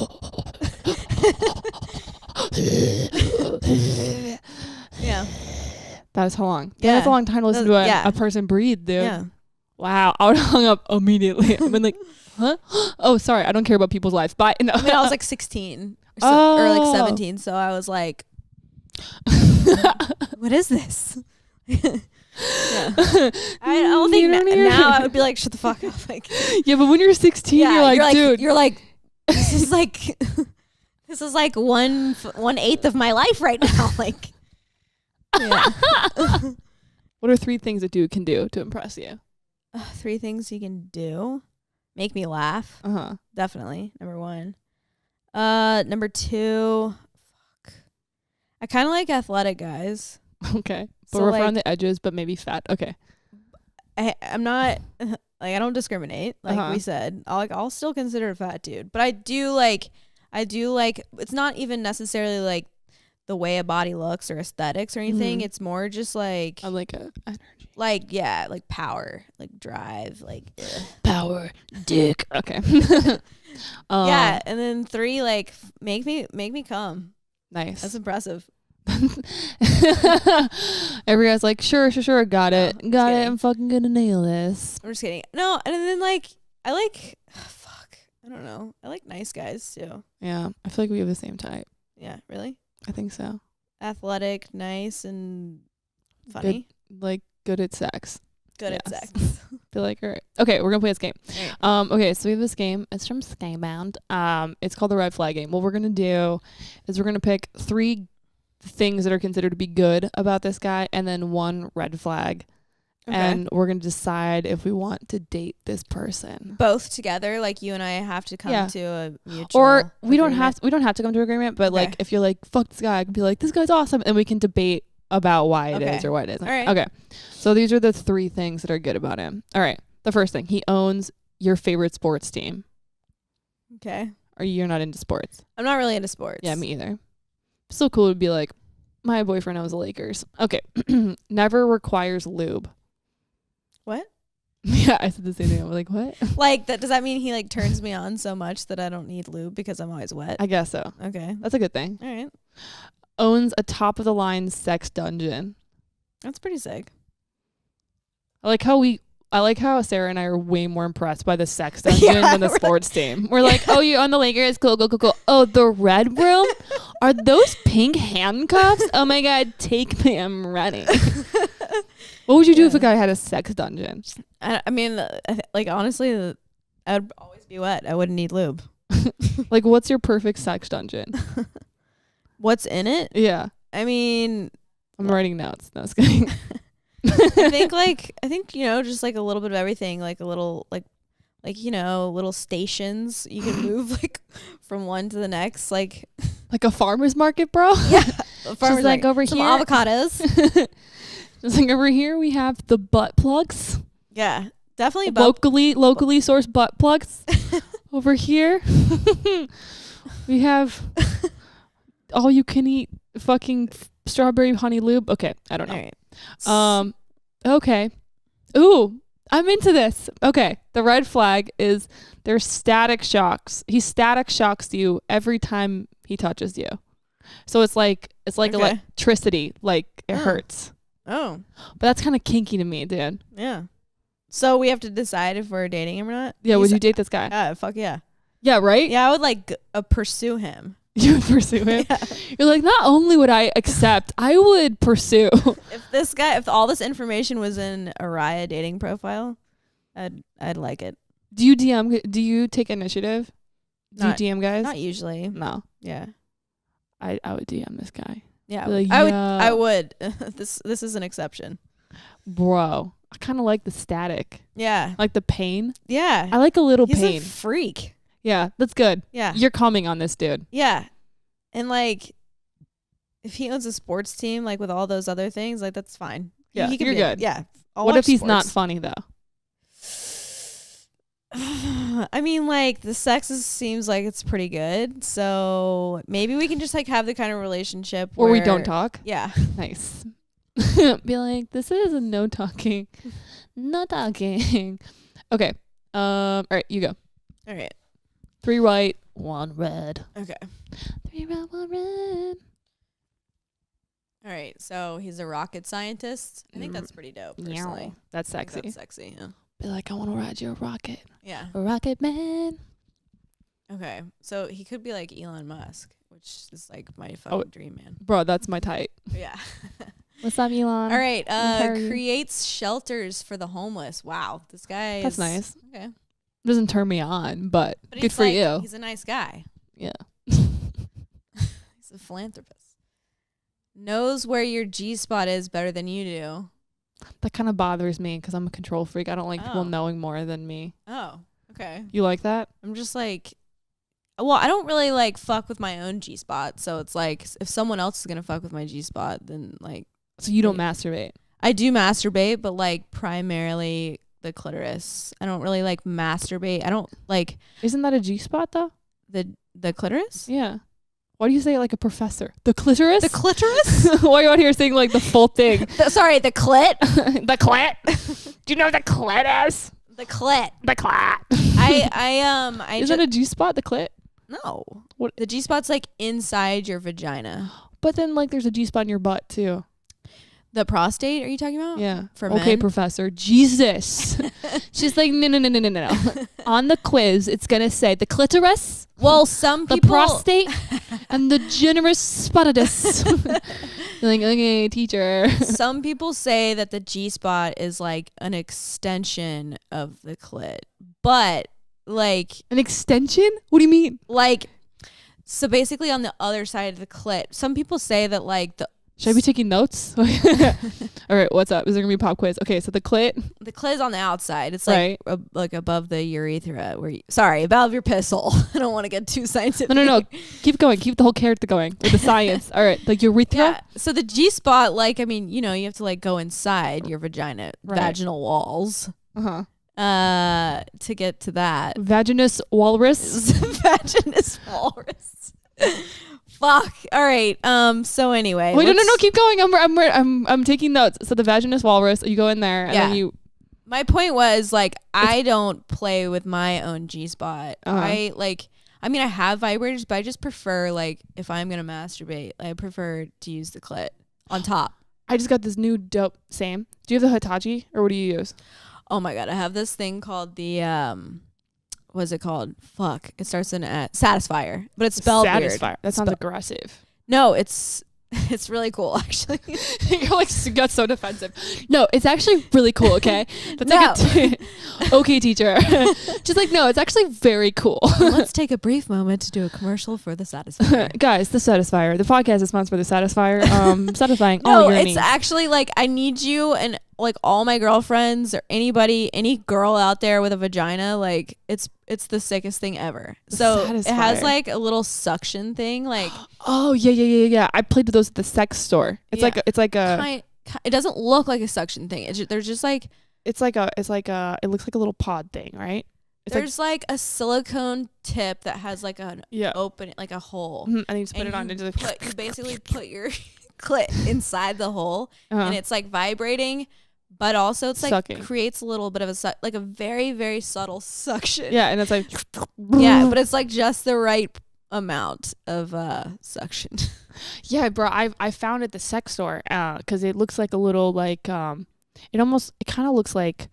Yeah. That is how long. Yeah, that's a long time to listen to a person breathe, dude. Yeah. Wow. I would have hung up immediately. I've been like, huh? Oh, sorry. I don't care about people's lives. Bye. No. I mean, I was like 16 or like 17. So I was like, what is this? Yeah. I don't think now I would be like, shut the fuck up. Like, yeah, but when you're 16, you're like, dude. You're like, this is like 1/8 of my life right now. Like, yeah. What are 3 things a dude can do to impress you? 3 things he can do. Make me laugh. Definitely. Number 1. Number 2. Fuck. I kind of like athletic guys. Okay. But rough around the edges, but maybe fat. Okay. I'm not like, I don't discriminate. Like we said, I'll still consider a fat dude, but I do like, it's not even necessarily like the way a body looks or aesthetics or anything. It's more just like, I like a energy. Like, yeah, like power, like drive, like power, dick. Okay. Yeah. And then 3, like make me come. Nice. That's impressive. Every guy's like, sure, got it. I'm fucking gonna nail this. I'm just kidding. No, and then like I like I don't know. I like nice guys too. Yeah, I feel like we have the same type. Yeah, really? I think so. Athletic, nice, and funny. Good at sex. Good at sex. Feel like, all right. Okay, we're gonna play this game. Right. Okay, so we have this game. It's from Skybound. It's called the red flag game. What we're gonna do is we're gonna pick 3 things that are considered to be good about this guy and then 1 red flag. Okay. And we're going to decide if we want to date this person. Both together, like you and I have to come to a mutual Or we don't have to come to agreement, but like if you're like, fuck this guy, I can be like, this guy's awesome, and we can debate about why it is or why it isn't. All right. Okay. So these are the 3 things that are good about him. All right. The first thing, he owns your favorite sports team. Okay. Or you're not into sports? I'm not really into sports. Yeah, me either. So cool to be like, my boyfriend owns the Lakers. Okay. Never requires lube. What? Yeah, I said the same thing. I'm like, what? Like that? Does that mean he like turns me on so much that I don't need lube because I'm always wet? I guess so. Okay. That's a good thing. All right. Owns a top of the line sex dungeon. That's pretty sick. I like how Sarah and I are way more impressed by the sex dungeon than the sports team. We're like, oh, you're on the Lakers. Cool. Oh, the red room? Are those pink handcuffs? Oh, my God. Take me. I'm ready. What would you do if a guy had a sex dungeon? I mean, like, honestly, I would always be wet. I wouldn't need lube. Like, what's your perfect sex dungeon? What's in it? Yeah. I mean, I'm writing notes. No, I was kidding. I think, just like a little bit of everything, like a little, like, little stations you can move like from one to the next, like a farmer's market, bro. Yeah. Farmer's like over some here. Avocados. Just like over here, we have the butt plugs. Yeah. Definitely locally sourced butt plugs. Over here, we have all you can eat fucking strawberry honey lube. Okay, I don't know. All right. Okay. Ooh, I'm into this. Okay, the red flag is there's static shocks. He static shocks you every time he touches you. So it's like electricity. Like it hurts. Oh, but that's kind of kinky to me, dude. Yeah. So we have to decide if we're dating him or not? Yeah, would you date this guy? Fuck yeah. Yeah, right? Yeah, I would like pursue him. You would pursue him? Yeah. You're like, not only would I accept, I would pursue. If all this information was in a Raya dating profile, I'd like it. Do you DM? Do you take initiative? Do you DM guys? Not usually. No. Yeah. I would DM this guy. Yeah. Like, I would. This is an exception. Bro. I kind of like the static. Yeah. Like the pain. Yeah. I like a little He's pain. A freak. Yeah, that's good. Yeah. You're coming on this dude. Yeah. And like, if he owns a sports team, like with all those other things, like that's fine. Yeah, he you're good. Yeah. What if he's not funny though? I mean, like the sex seems like it's pretty good. So maybe we can just like have the kind of relationship where we don't talk. Yeah. Nice. Be like, this is a no talking. No talking. Okay. All right, you go. All right. 3 white, 1 red. Okay. 3 red, 1 red. All right. So he's a rocket scientist. I think that's pretty dope, personally. Yeah, that's sexy. That's sexy, yeah. Be like, I want to ride your rocket. Yeah. A rocket man. Okay. So he could be like Elon Musk, which is like my fucking dream man. Bro, that's my type. Yeah. What's up, Elon? All right. Creates shelters for the homeless. Wow. This guy That's nice. Okay. Doesn't turn me on, but good for you. He's a nice guy. Yeah. He's a philanthropist. Knows where your G-spot is better than you do. That kind of bothers me because I'm a control freak. I don't like people knowing more than me. Oh, okay. You like that? I'm just like, well, I don't really like fuck with my own G-spot. So it's like, if someone else is going to fuck with my G-spot, then like. So you don't masturbate? I do masturbate, but like primarily the clitoris. I don't really like masturbate. I don't like. Isn't that a G-spot though? The clitoris? Yeah. Why do you say it like a professor? The clitoris? The clitoris? Why are you out here saying like the full thing? Sorry, the clit? The clit? Do you know what the clit is? The clit. The clit. Is that a G-spot, the clit? No. What? The G-spot's like inside your vagina. But then like there's a G-spot in your butt too. The prostate, are you talking about? Yeah. For okay, men? professor. Jesus. She's like, no. On the quiz, it's going to say the clitoris. Well, some people. The prostate and the generous spotidus. You're like, okay, teacher. Some people say that the G-spot is like an extension of the clit. But like. An extension? What do you mean? Like, so basically on the other side of the clit, some people say that like the. Should I be taking notes? All right, what's up? Is there going to be a pop quiz? Okay, so the clit. The clit is on the outside. It's like like above the urethra. Sorry, above your piss hole. I don't want to get too scientific. No. Keep going. Keep the whole character going with the science. All right, like urethra? Yeah. So the G-spot, like, I mean, you know, you have to like go inside your vagina, vaginal walls. To get to that. Vaginous walrus. Vaginous walrus. Fuck. All right. So anyway. Wait, no. Keep going. I'm taking notes. So the vaginous walrus. You go in there and then you. My point was like I don't play with my own G-spot. I have vibrators, but I just prefer like if I'm gonna masturbate, I prefer to use the clit on top. I just got this new dope. Same. Do you have the Hitachi or what do you use? Oh my god, I have this thing called the what's it called? Fuck. It starts in Satisfier, but it's spelled Satisfier. weird. That sounds aggressive. No, it's really cool actually. You're like got so defensive. No, it's actually really cool, okay? That's like okay, teacher. Just like no, it's actually very cool. Let's take a brief moment to do a commercial for the Satisfier. Guys, the Satisfier. The podcast is sponsored by the Satisfier. Satisfying all your needs. No, it's actually like I need you and like all my girlfriends or any girl out there with a vagina, like it's the sickest thing ever. So Satisfier. It has like a little suction thing, like oh yeah. I played with those at the sex store. It's like a it doesn't look like a suction thing. There's just like it's like a it looks like a little pod thing, right? It's There's like a silicone tip that has like an open, like a hole. And you just put it on. You basically put your clit inside the hole, and it's like vibrating, but also it's like sucking. Creates a little bit of like a very, very subtle suction. Yeah, and it's like yeah, but it's like just the right amount of suction. Yeah, bro, I found it at the sex store because it looks like a little like it kind of looks like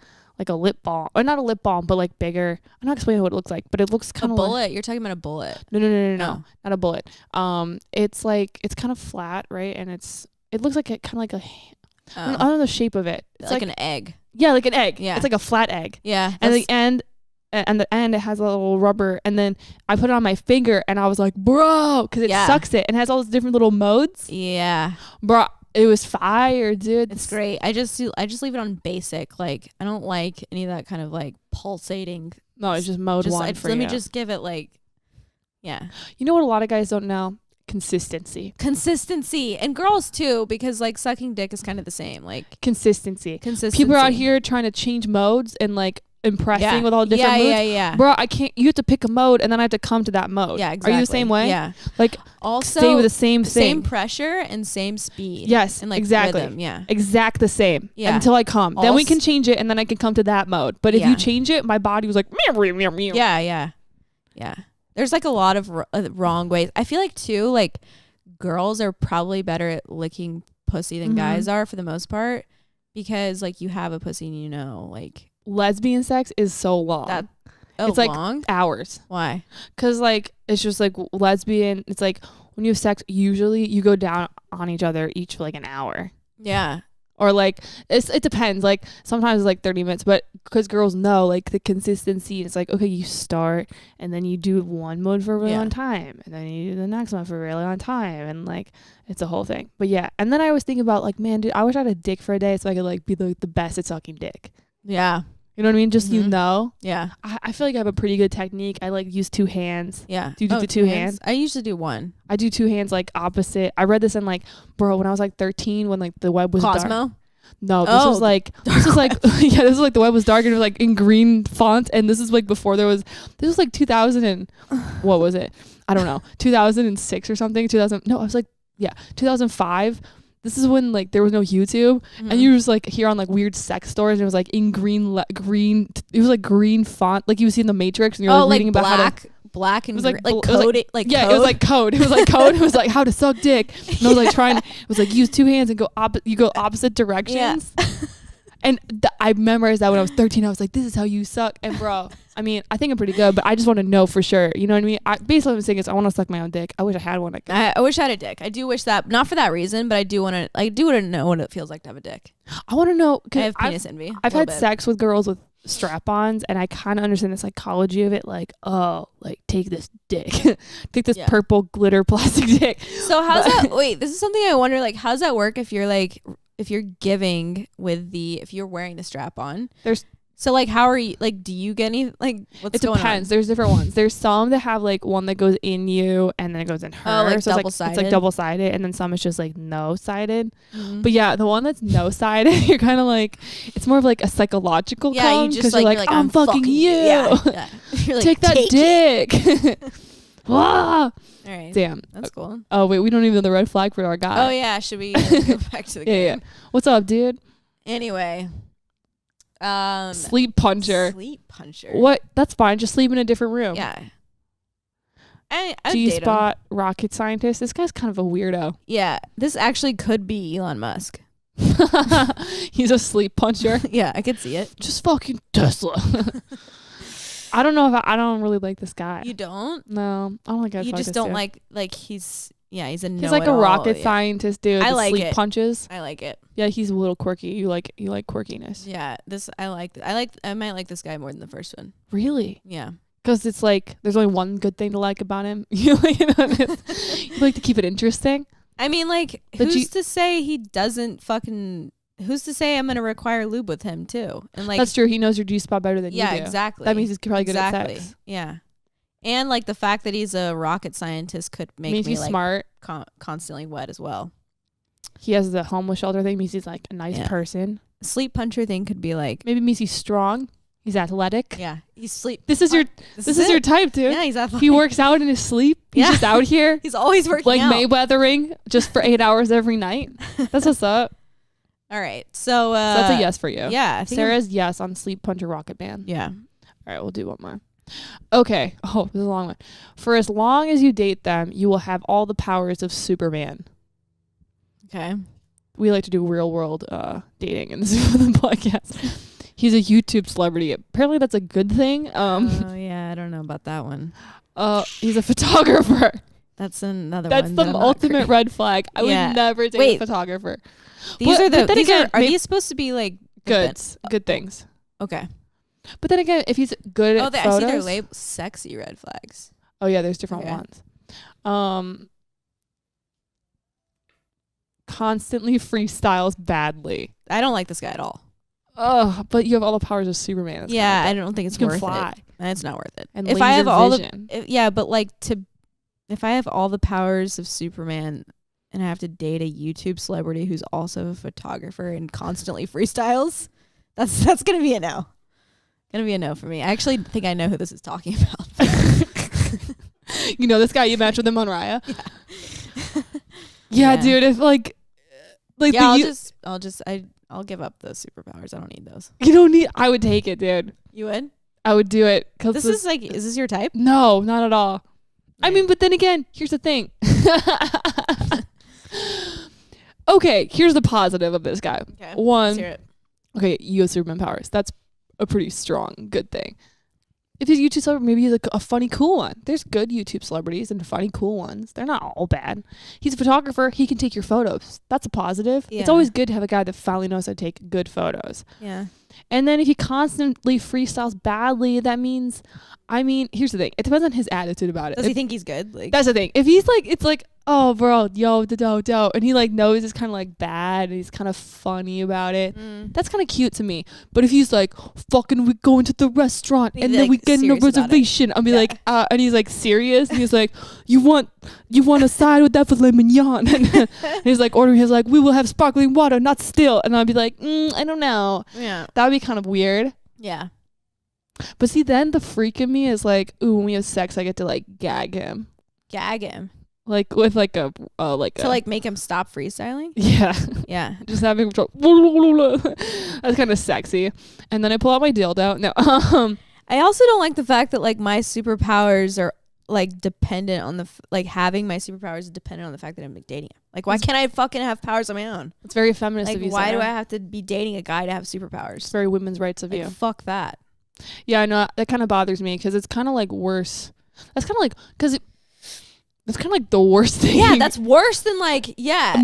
a lip balm, or not a lip balm, but like bigger. I'm not explaining what it looks like, but it looks kind of a bullet. You're talking about a bullet? No, not a bullet. It's like it's kind of flat, right? And it looks like it kind of like a I don't know the shape of it. It's like an egg. Yeah, like an egg. Yeah, it's like a flat egg. Yeah, and the end it has a little rubber, and then I put it on my finger, and I was like, bro, because it sucks it and has all those different little modes. Yeah, bro. It was fire, dude. It's great. I just leave it on basic. Like, I don't like any of that kind of like pulsating. No, it's just mode one for let you. me just give it like, yeah. You know what a lot of guys don't know? Consistency. And girls too, because like sucking dick is kind of the same. Like consistency. People are out here trying to change modes and like impressing with all different modes. Yeah. Bro, I can't. You have to pick a mode, and then I have to come to that mode. Yeah, exactly. Are you the same way? Yeah. Like, also stay with the same thing. Same pressure and same speed. Yes, and like exactly. rhythm, yeah. Exact the same. Yeah. Until I come. Then we can change it, and then I can come to that mode. But if you change it, my body was like, meow, meow, meow. Yeah. There's like a lot of wrong ways. I feel like too, like girls are probably better at licking pussy than guys are for the most part, because like you have a pussy and you know, like lesbian sex is so long. It's like long? Hours. Why? Because like it's just like lesbian. It's like when you have sex, usually you go down on each other each for like an hour. Yeah. Or like it depends. Like sometimes it's like 30 minutes, but because girls know like the consistency, it's like, okay, you start and then you do one mode for a really long time, and then you do the next one for a really long time, and like it's a whole thing. But yeah, and then I was thinking about like, man, dude, I wish I had a dick for a day so I could like be the best at sucking dick. Yeah. You know what I mean? Just you know. Yeah. I feel like I have a pretty good technique. I like use two hands. Yeah. Do you do the two hands? I usually do one. I do two hands like opposite. I read this in like, bro, when I was like 13, when like the web was Cosmo? dark. No, this was like this was like the web was dark and it was like in green font, and this is like before this was like 2000 and what was it? I don't know. 2006 or something. 2005. This is when like there was no YouTube, and you were just like here on like weird sex stores, and it was like in green. It was like green font, like you see in the Matrix, and you're like reading about how to black and it was like code. It was like code. It was like code. It was like how to suck dick. And I was like trying. It was like use two hands and go opposite directions. Yeah. And I memorized that when I was 13. I was like, this is how you suck. And bro, I mean, I think I'm pretty good, but I just want to know for sure. You know what I mean? Basically what I'm saying is I want to suck my own dick. I wish I had one. I wish I had a dick. I do wish that, not for that reason, but I do want to know what it feels like to have a dick. I want to know. I have penis envy. I've had sex with girls with strap-ons, and I kind of understand the psychology of it. Like, oh, like take this dick. Take this purple glitter plastic dick. So how's that? Wait, this is something I wonder, like, how's that work if you're like, if you're giving if you're wearing the strap on? So like, how are you, like, do you get any, like, what's going on? It depends. There's different ones. There's some that have like one that goes in you and then it goes in her. Oh, like so double-sided? It's like double-sided, and then some is just like no-sided. But yeah, the one that's no-sided, you're kind of like, it's more of like a psychological cum, you just you're like, I'm fucking you. Yeah. You're like, take that dick. All right. Damn. That's cool. Oh wait, we don't even know the red flag for our guy. Oh yeah, should we go back to the game? Yeah. What's up, dude? Anyway. Sleep puncher. What? That's fine. Just sleep in a different room. Yeah. G-spot rocket scientist. This guy's kind of a weirdo. Yeah. This actually could be Elon Musk. He's a sleep puncher. Yeah, I could see it. Just fucking Tesla. I don't know if I don't really like this guy. You don't? No, I don't like guys. You just don't like he's a no. He's like a rocket scientist dude. I like sleep it. Punches. I like it. Yeah, he's a little quirky. You like quirkiness. Yeah, I might like this guy more than the first one. Really? Yeah. Because it's like there's only one good thing to like about him. You like to keep it interesting. I mean, like, who's to say he doesn't fucking? Who's to say I'm gonna require lube with him too? And like, that's true. He knows your G-spot better than you do. Yeah, exactly. That means he's probably good at sex. Yeah. And like the fact that he's a rocket scientist could make me he's like smart, constantly wet as well. He has the homeless shelter thing. Means he's like a nice person. sleep puncher thing could be like, maybe means he's strong. He's athletic. yeah, he's sleep. This is your type, dude. Yeah, he's athletic. He works out in his sleep. He's just out here. He's always working like out. Mayweathering just for 8 hours every night. That's what's up. All right. So that's a yes for you. Yeah. I think Sarah's yes on Sleep Puncher Rocket Band. Yeah. All right, we'll do one more. Okay. Oh, this is a long one. For as long as you date them, you will have all the powers of Superman. Okay. We like to do real world dating in this podcast. He's a YouTube celebrity. Apparently that's a good thing. Oh yeah, I don't know about that one. He's a photographer. That's another That's one. the ultimate red flag. I would never date a photographer. These are these supposed to be like good things? Okay. But then again, if he's good at photos, I see their label, sexy red flags. Oh yeah, there's different ones. Constantly freestyles badly. I don't like this guy at all. Oh, but you have all the powers of Superman. It's I don't think it's worth fly. it. It's not worth it. And if I have all vision. if I have all the powers of Superman and I have to date a YouTube celebrity who's also a photographer and constantly freestyles, that's gonna be a no. Gonna be a no for me. I actually think I know who this is talking about. You know this guy you matched with him on Raya? Yeah. Yeah, dude. If I'll give up those superpowers. I don't need those. You don't need. I would take it, dude. You would? I would do it. Is this your type? No, not at all. Yeah. I mean, but then again, here's the thing. Okay, here's the positive of this guy. Okay. One, let's hear it. okay, you have Superman powers. That's a pretty strong, good thing. If he's a YouTube celebrity, maybe he's a funny, cool one. There's good YouTube celebrities and funny, cool ones. They're not all bad. He's a photographer. He can take your photos. That's a positive. Yeah. It's always good to have a guy that finally knows how to take good photos. Yeah. And then if he constantly freestyles badly, that means, here's the thing. It depends on his attitude about it. Does he think he's good? Like, that's the thing. If he's like, it's like, oh, bro, yo, do, and he like knows it's kind of like bad and he's kind of funny about it, that's kind of cute to me. But if he's like, fucking, we go into the restaurant and then we get in a reservation, I'll be like, and he's like serious and he's like, you want a side with that filet mignon? And he's like ordering, he's like, we will have sparkling water, not still. And I'll be like, I don't know. Yeah. That would be kind of weird. Yeah. But see, then the freak in me is like, ooh, when we have sex, I get to like gag him. Gag him. Like with like a make him stop freestyling. Yeah. Yeah. Just having that's kind of sexy. And then I pull out my dildo. No. I also don't like the fact that like my superpowers are like dependent on the having my superpowers is dependent on the fact that I'm like, dating him. Like, why can't I fucking have powers on my own? It's very feminist like, of you. Why do I have to be dating a guy to have superpowers? It's very women's rights of you. Fuck that. Yeah, I know. That kind of bothers me because it's kind of like worse. That's kind of like that's kind of like the worst thing. Yeah, that's worse than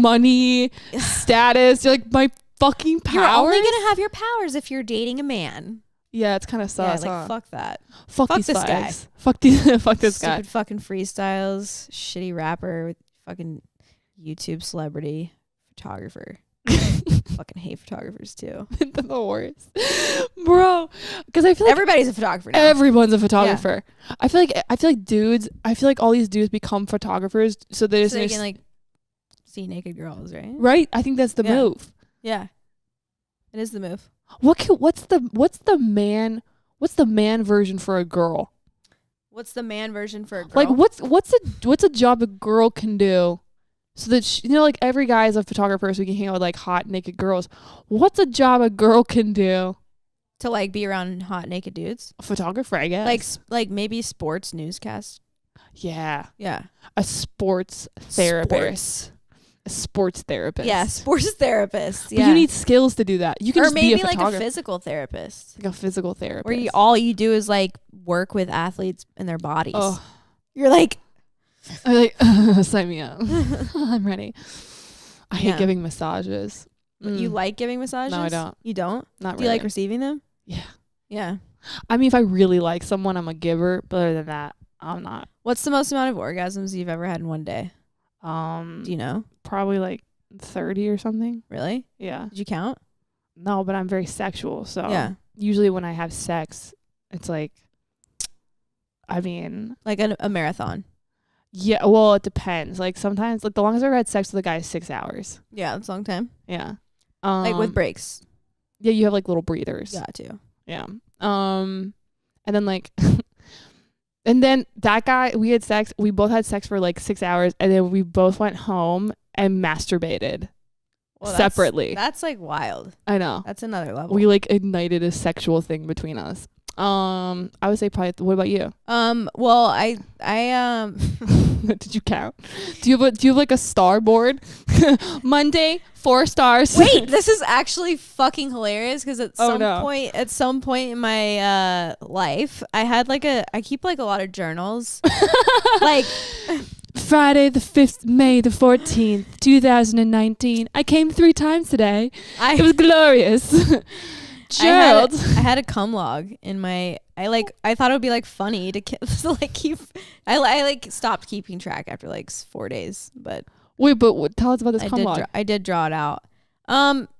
money, status. You're like, my fucking powers. You're only gonna have your powers if you're dating a man. Yeah, it's kind of sus. Yeah, fuck that. Fuck this flags. guy. Fuck this guy. Stupid fucking freestyles. Shitty rapper with fucking YouTube celebrity photographer. Fucking hate photographers too. They're the worst, bro. Because I feel like everybody's a photographer now. Everyone's a photographer. Yeah. I feel like dudes. I feel like all these dudes become photographers so they can like see naked girls, right? Right. I think that's the move. Yeah, it is the move. What's the man version for a girl? What's the man version for a girl? Like what's a job a girl can do? So that like every guy is a photographer, so we can hang out with like hot naked girls. What's a job a girl can do? To like be around hot naked dudes? A photographer, I guess. Like maybe sports newscast. Yeah. Yeah. A sports therapist. A sports therapist. Yeah, sports therapist. Yeah. But you need skills to do that. You can just maybe be a like a physical therapist. Like a physical therapist. Where all you do is like work with athletes and their bodies. Oh. You're like, I'm like, sign me up. I'm ready. I hate giving massages. You like giving massages? No, I don't. You don't? Not really. Do you like receiving them? Yeah. Yeah. I mean, if I really like someone, I'm a giver. But other than that, I'm not. What's the most amount of orgasms you've ever had in one day? Do you know? Probably like 30 or something. Really? Yeah. Did you count? No, but I'm very sexual. So yeah. Usually when I have sex, it's like, I mean. Like a marathon. Yeah, well, it depends. Like sometimes, like the longest I've ever had sex with a guy is 6 hours. Yeah, that's a long time. Yeah. Like with breaks. Yeah, you have like little breathers. Got to. Yeah. And then like and then that guy, we both had sex for like 6 hours, and then we both went home and masturbated separately. That's like wild. I know. That's another level. We like ignited a sexual thing between us. I would say probably, what about you? Well, I Did you count? Do you have like a star board? Monday, 4 stars. Wait, this is actually fucking hilarious because at some point in my life, I keep like a lot of journals. Like Friday the 5th, May the 14th, 2019. I came 3 times today. It was glorious. Gerald. I had a cum log in my. I thought it would be like funny to like keep. I like stopped keeping track after like 4 days, but wait, but tell us about this cum log. I did draw it out.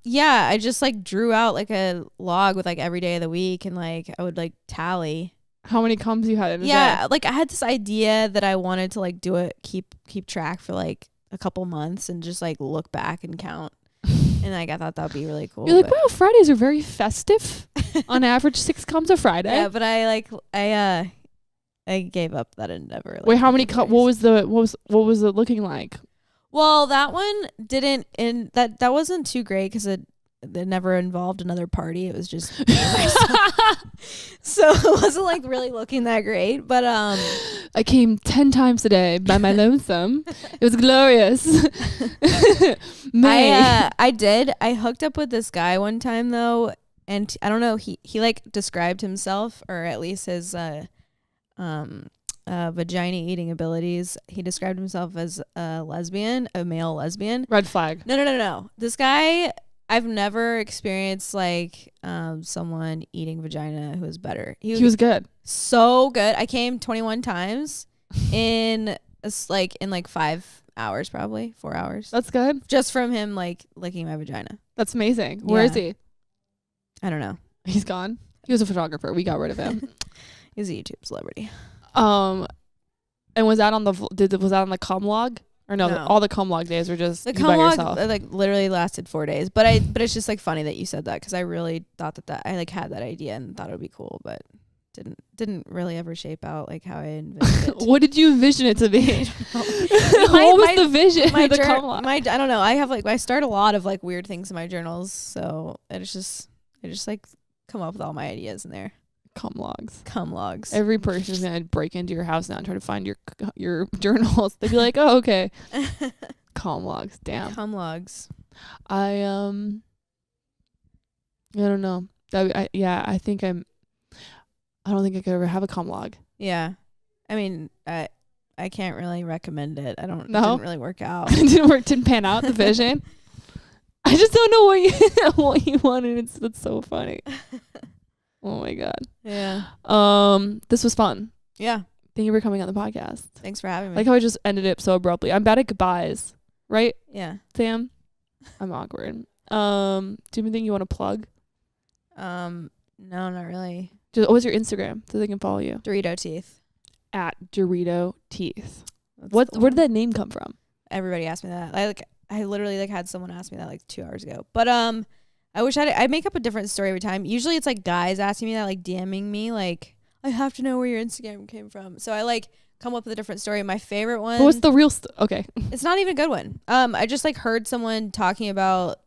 Yeah, I just like drew out like a log with like every day of the week, and like I would like tally how many cums you had in a day. Yeah, like I had this idea that I wanted to like do it, keep track for like a couple months, and just like look back and count. And like I thought that would be really cool. You're like, wow, Fridays are very festive. On average, 6 cums a Friday. Yeah, but I gave up that endeavor. Like, wait, how many what was it looking like? Well, that one didn't, and that wasn't too great because it never involved another party. It was just so it wasn't like really looking that great. But I came 10 times a day by my lonesome. It was glorious. I hooked up with this guy one time though, and I don't know, he like described himself, or at least his vagina eating abilities. He described himself as a male lesbian. Red flag. No. This guy, I've never experienced like someone eating vagina who was better. He was good. So good. I came 21 times in 5 hours, probably 4 hours. That's good. Just from him like licking my vagina. That's amazing. Where is he? I don't know. He's gone. He was a photographer. We got rid of him. He's a YouTube celebrity. And was that on the cum log? Or no. All the cum log days were just the you cum by log yourself. like literally lasted 4 days. But it's just like funny that you said that, because I really thought that I like had that idea and thought it would be cool, but didn't really ever shape out like how I envisioned it. What did you envision it to be? What was the vision of the cum log? I don't know. I start a lot of like weird things in my journals, so I just like come up with all my ideas in there. Cum logs. Every person's gonna break into your house now and try to find your journals. They'd be like, "Oh, okay." Cum logs. Damn. Cum logs. I don't know. I don't think I could ever have a cum log. Yeah. I mean, I can't really recommend it. It didn't really work out. Didn't pan out, the vision. I just don't know what you wanted. It's so funny. Oh my God. Yeah. This was fun. Yeah. Thank you for coming on the podcast. Thanks for having me. Like how I just ended it so abruptly. I'm bad at goodbyes, right? Yeah. Sam? I'm awkward. Do you have anything you want to plug? No, not really. What's your Instagram so they can follow you? DoritoTeeth. At DoritoTeeth. Where did that name come from? Everybody asked me that. I literally like had someone ask me that like 2 hours ago. But I wish I make up a different story every time. Usually it's like guys asking me that, like DMing me, like, I have to know where your Instagram came from. So I like come up with a different story. My favorite one. But what's the real okay. It's not even a good one. I just like heard someone talking about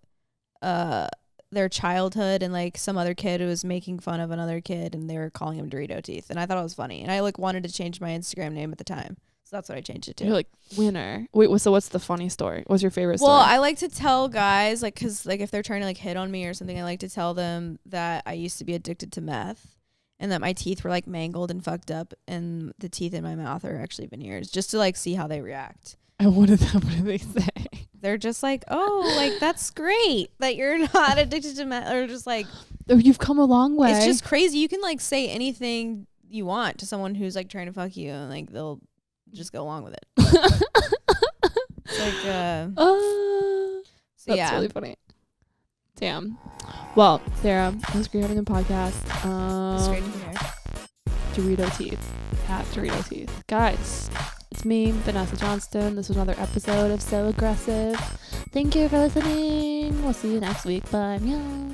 their childhood, and like some other kid who was making fun of another kid, and they were calling him DoritoTeeth, and I thought it was funny, and I like wanted to change my Instagram name at the time, so that's what I changed it to. You're like, winner. Wait, so what's the funny story? What's your favorite story? Well, I like to tell guys, like, because like if they're trying to like hit on me or something, I like to tell them that I used to be addicted to meth, and that my teeth were like mangled and fucked up, and the teeth in my mouth are actually veneers, just to like see how they react. And what do they say? They're just like, oh, like, that's great that you're not addicted to meth. Or just like, oh, you've come a long way. It's just crazy. You can like say anything you want to someone who's like trying to fuck you, and like they'll just go along with it. It's like, so that's really funny. Damn. Well, Sarah, it was great having a podcast. It's great to be here. DoritoTeeth. At DoritoTeeth. Guys, it's me, Vanessa Johnston. This was another episode of Sooo Aggressive. Thank you for listening. We'll see you next week. Bye. Meow.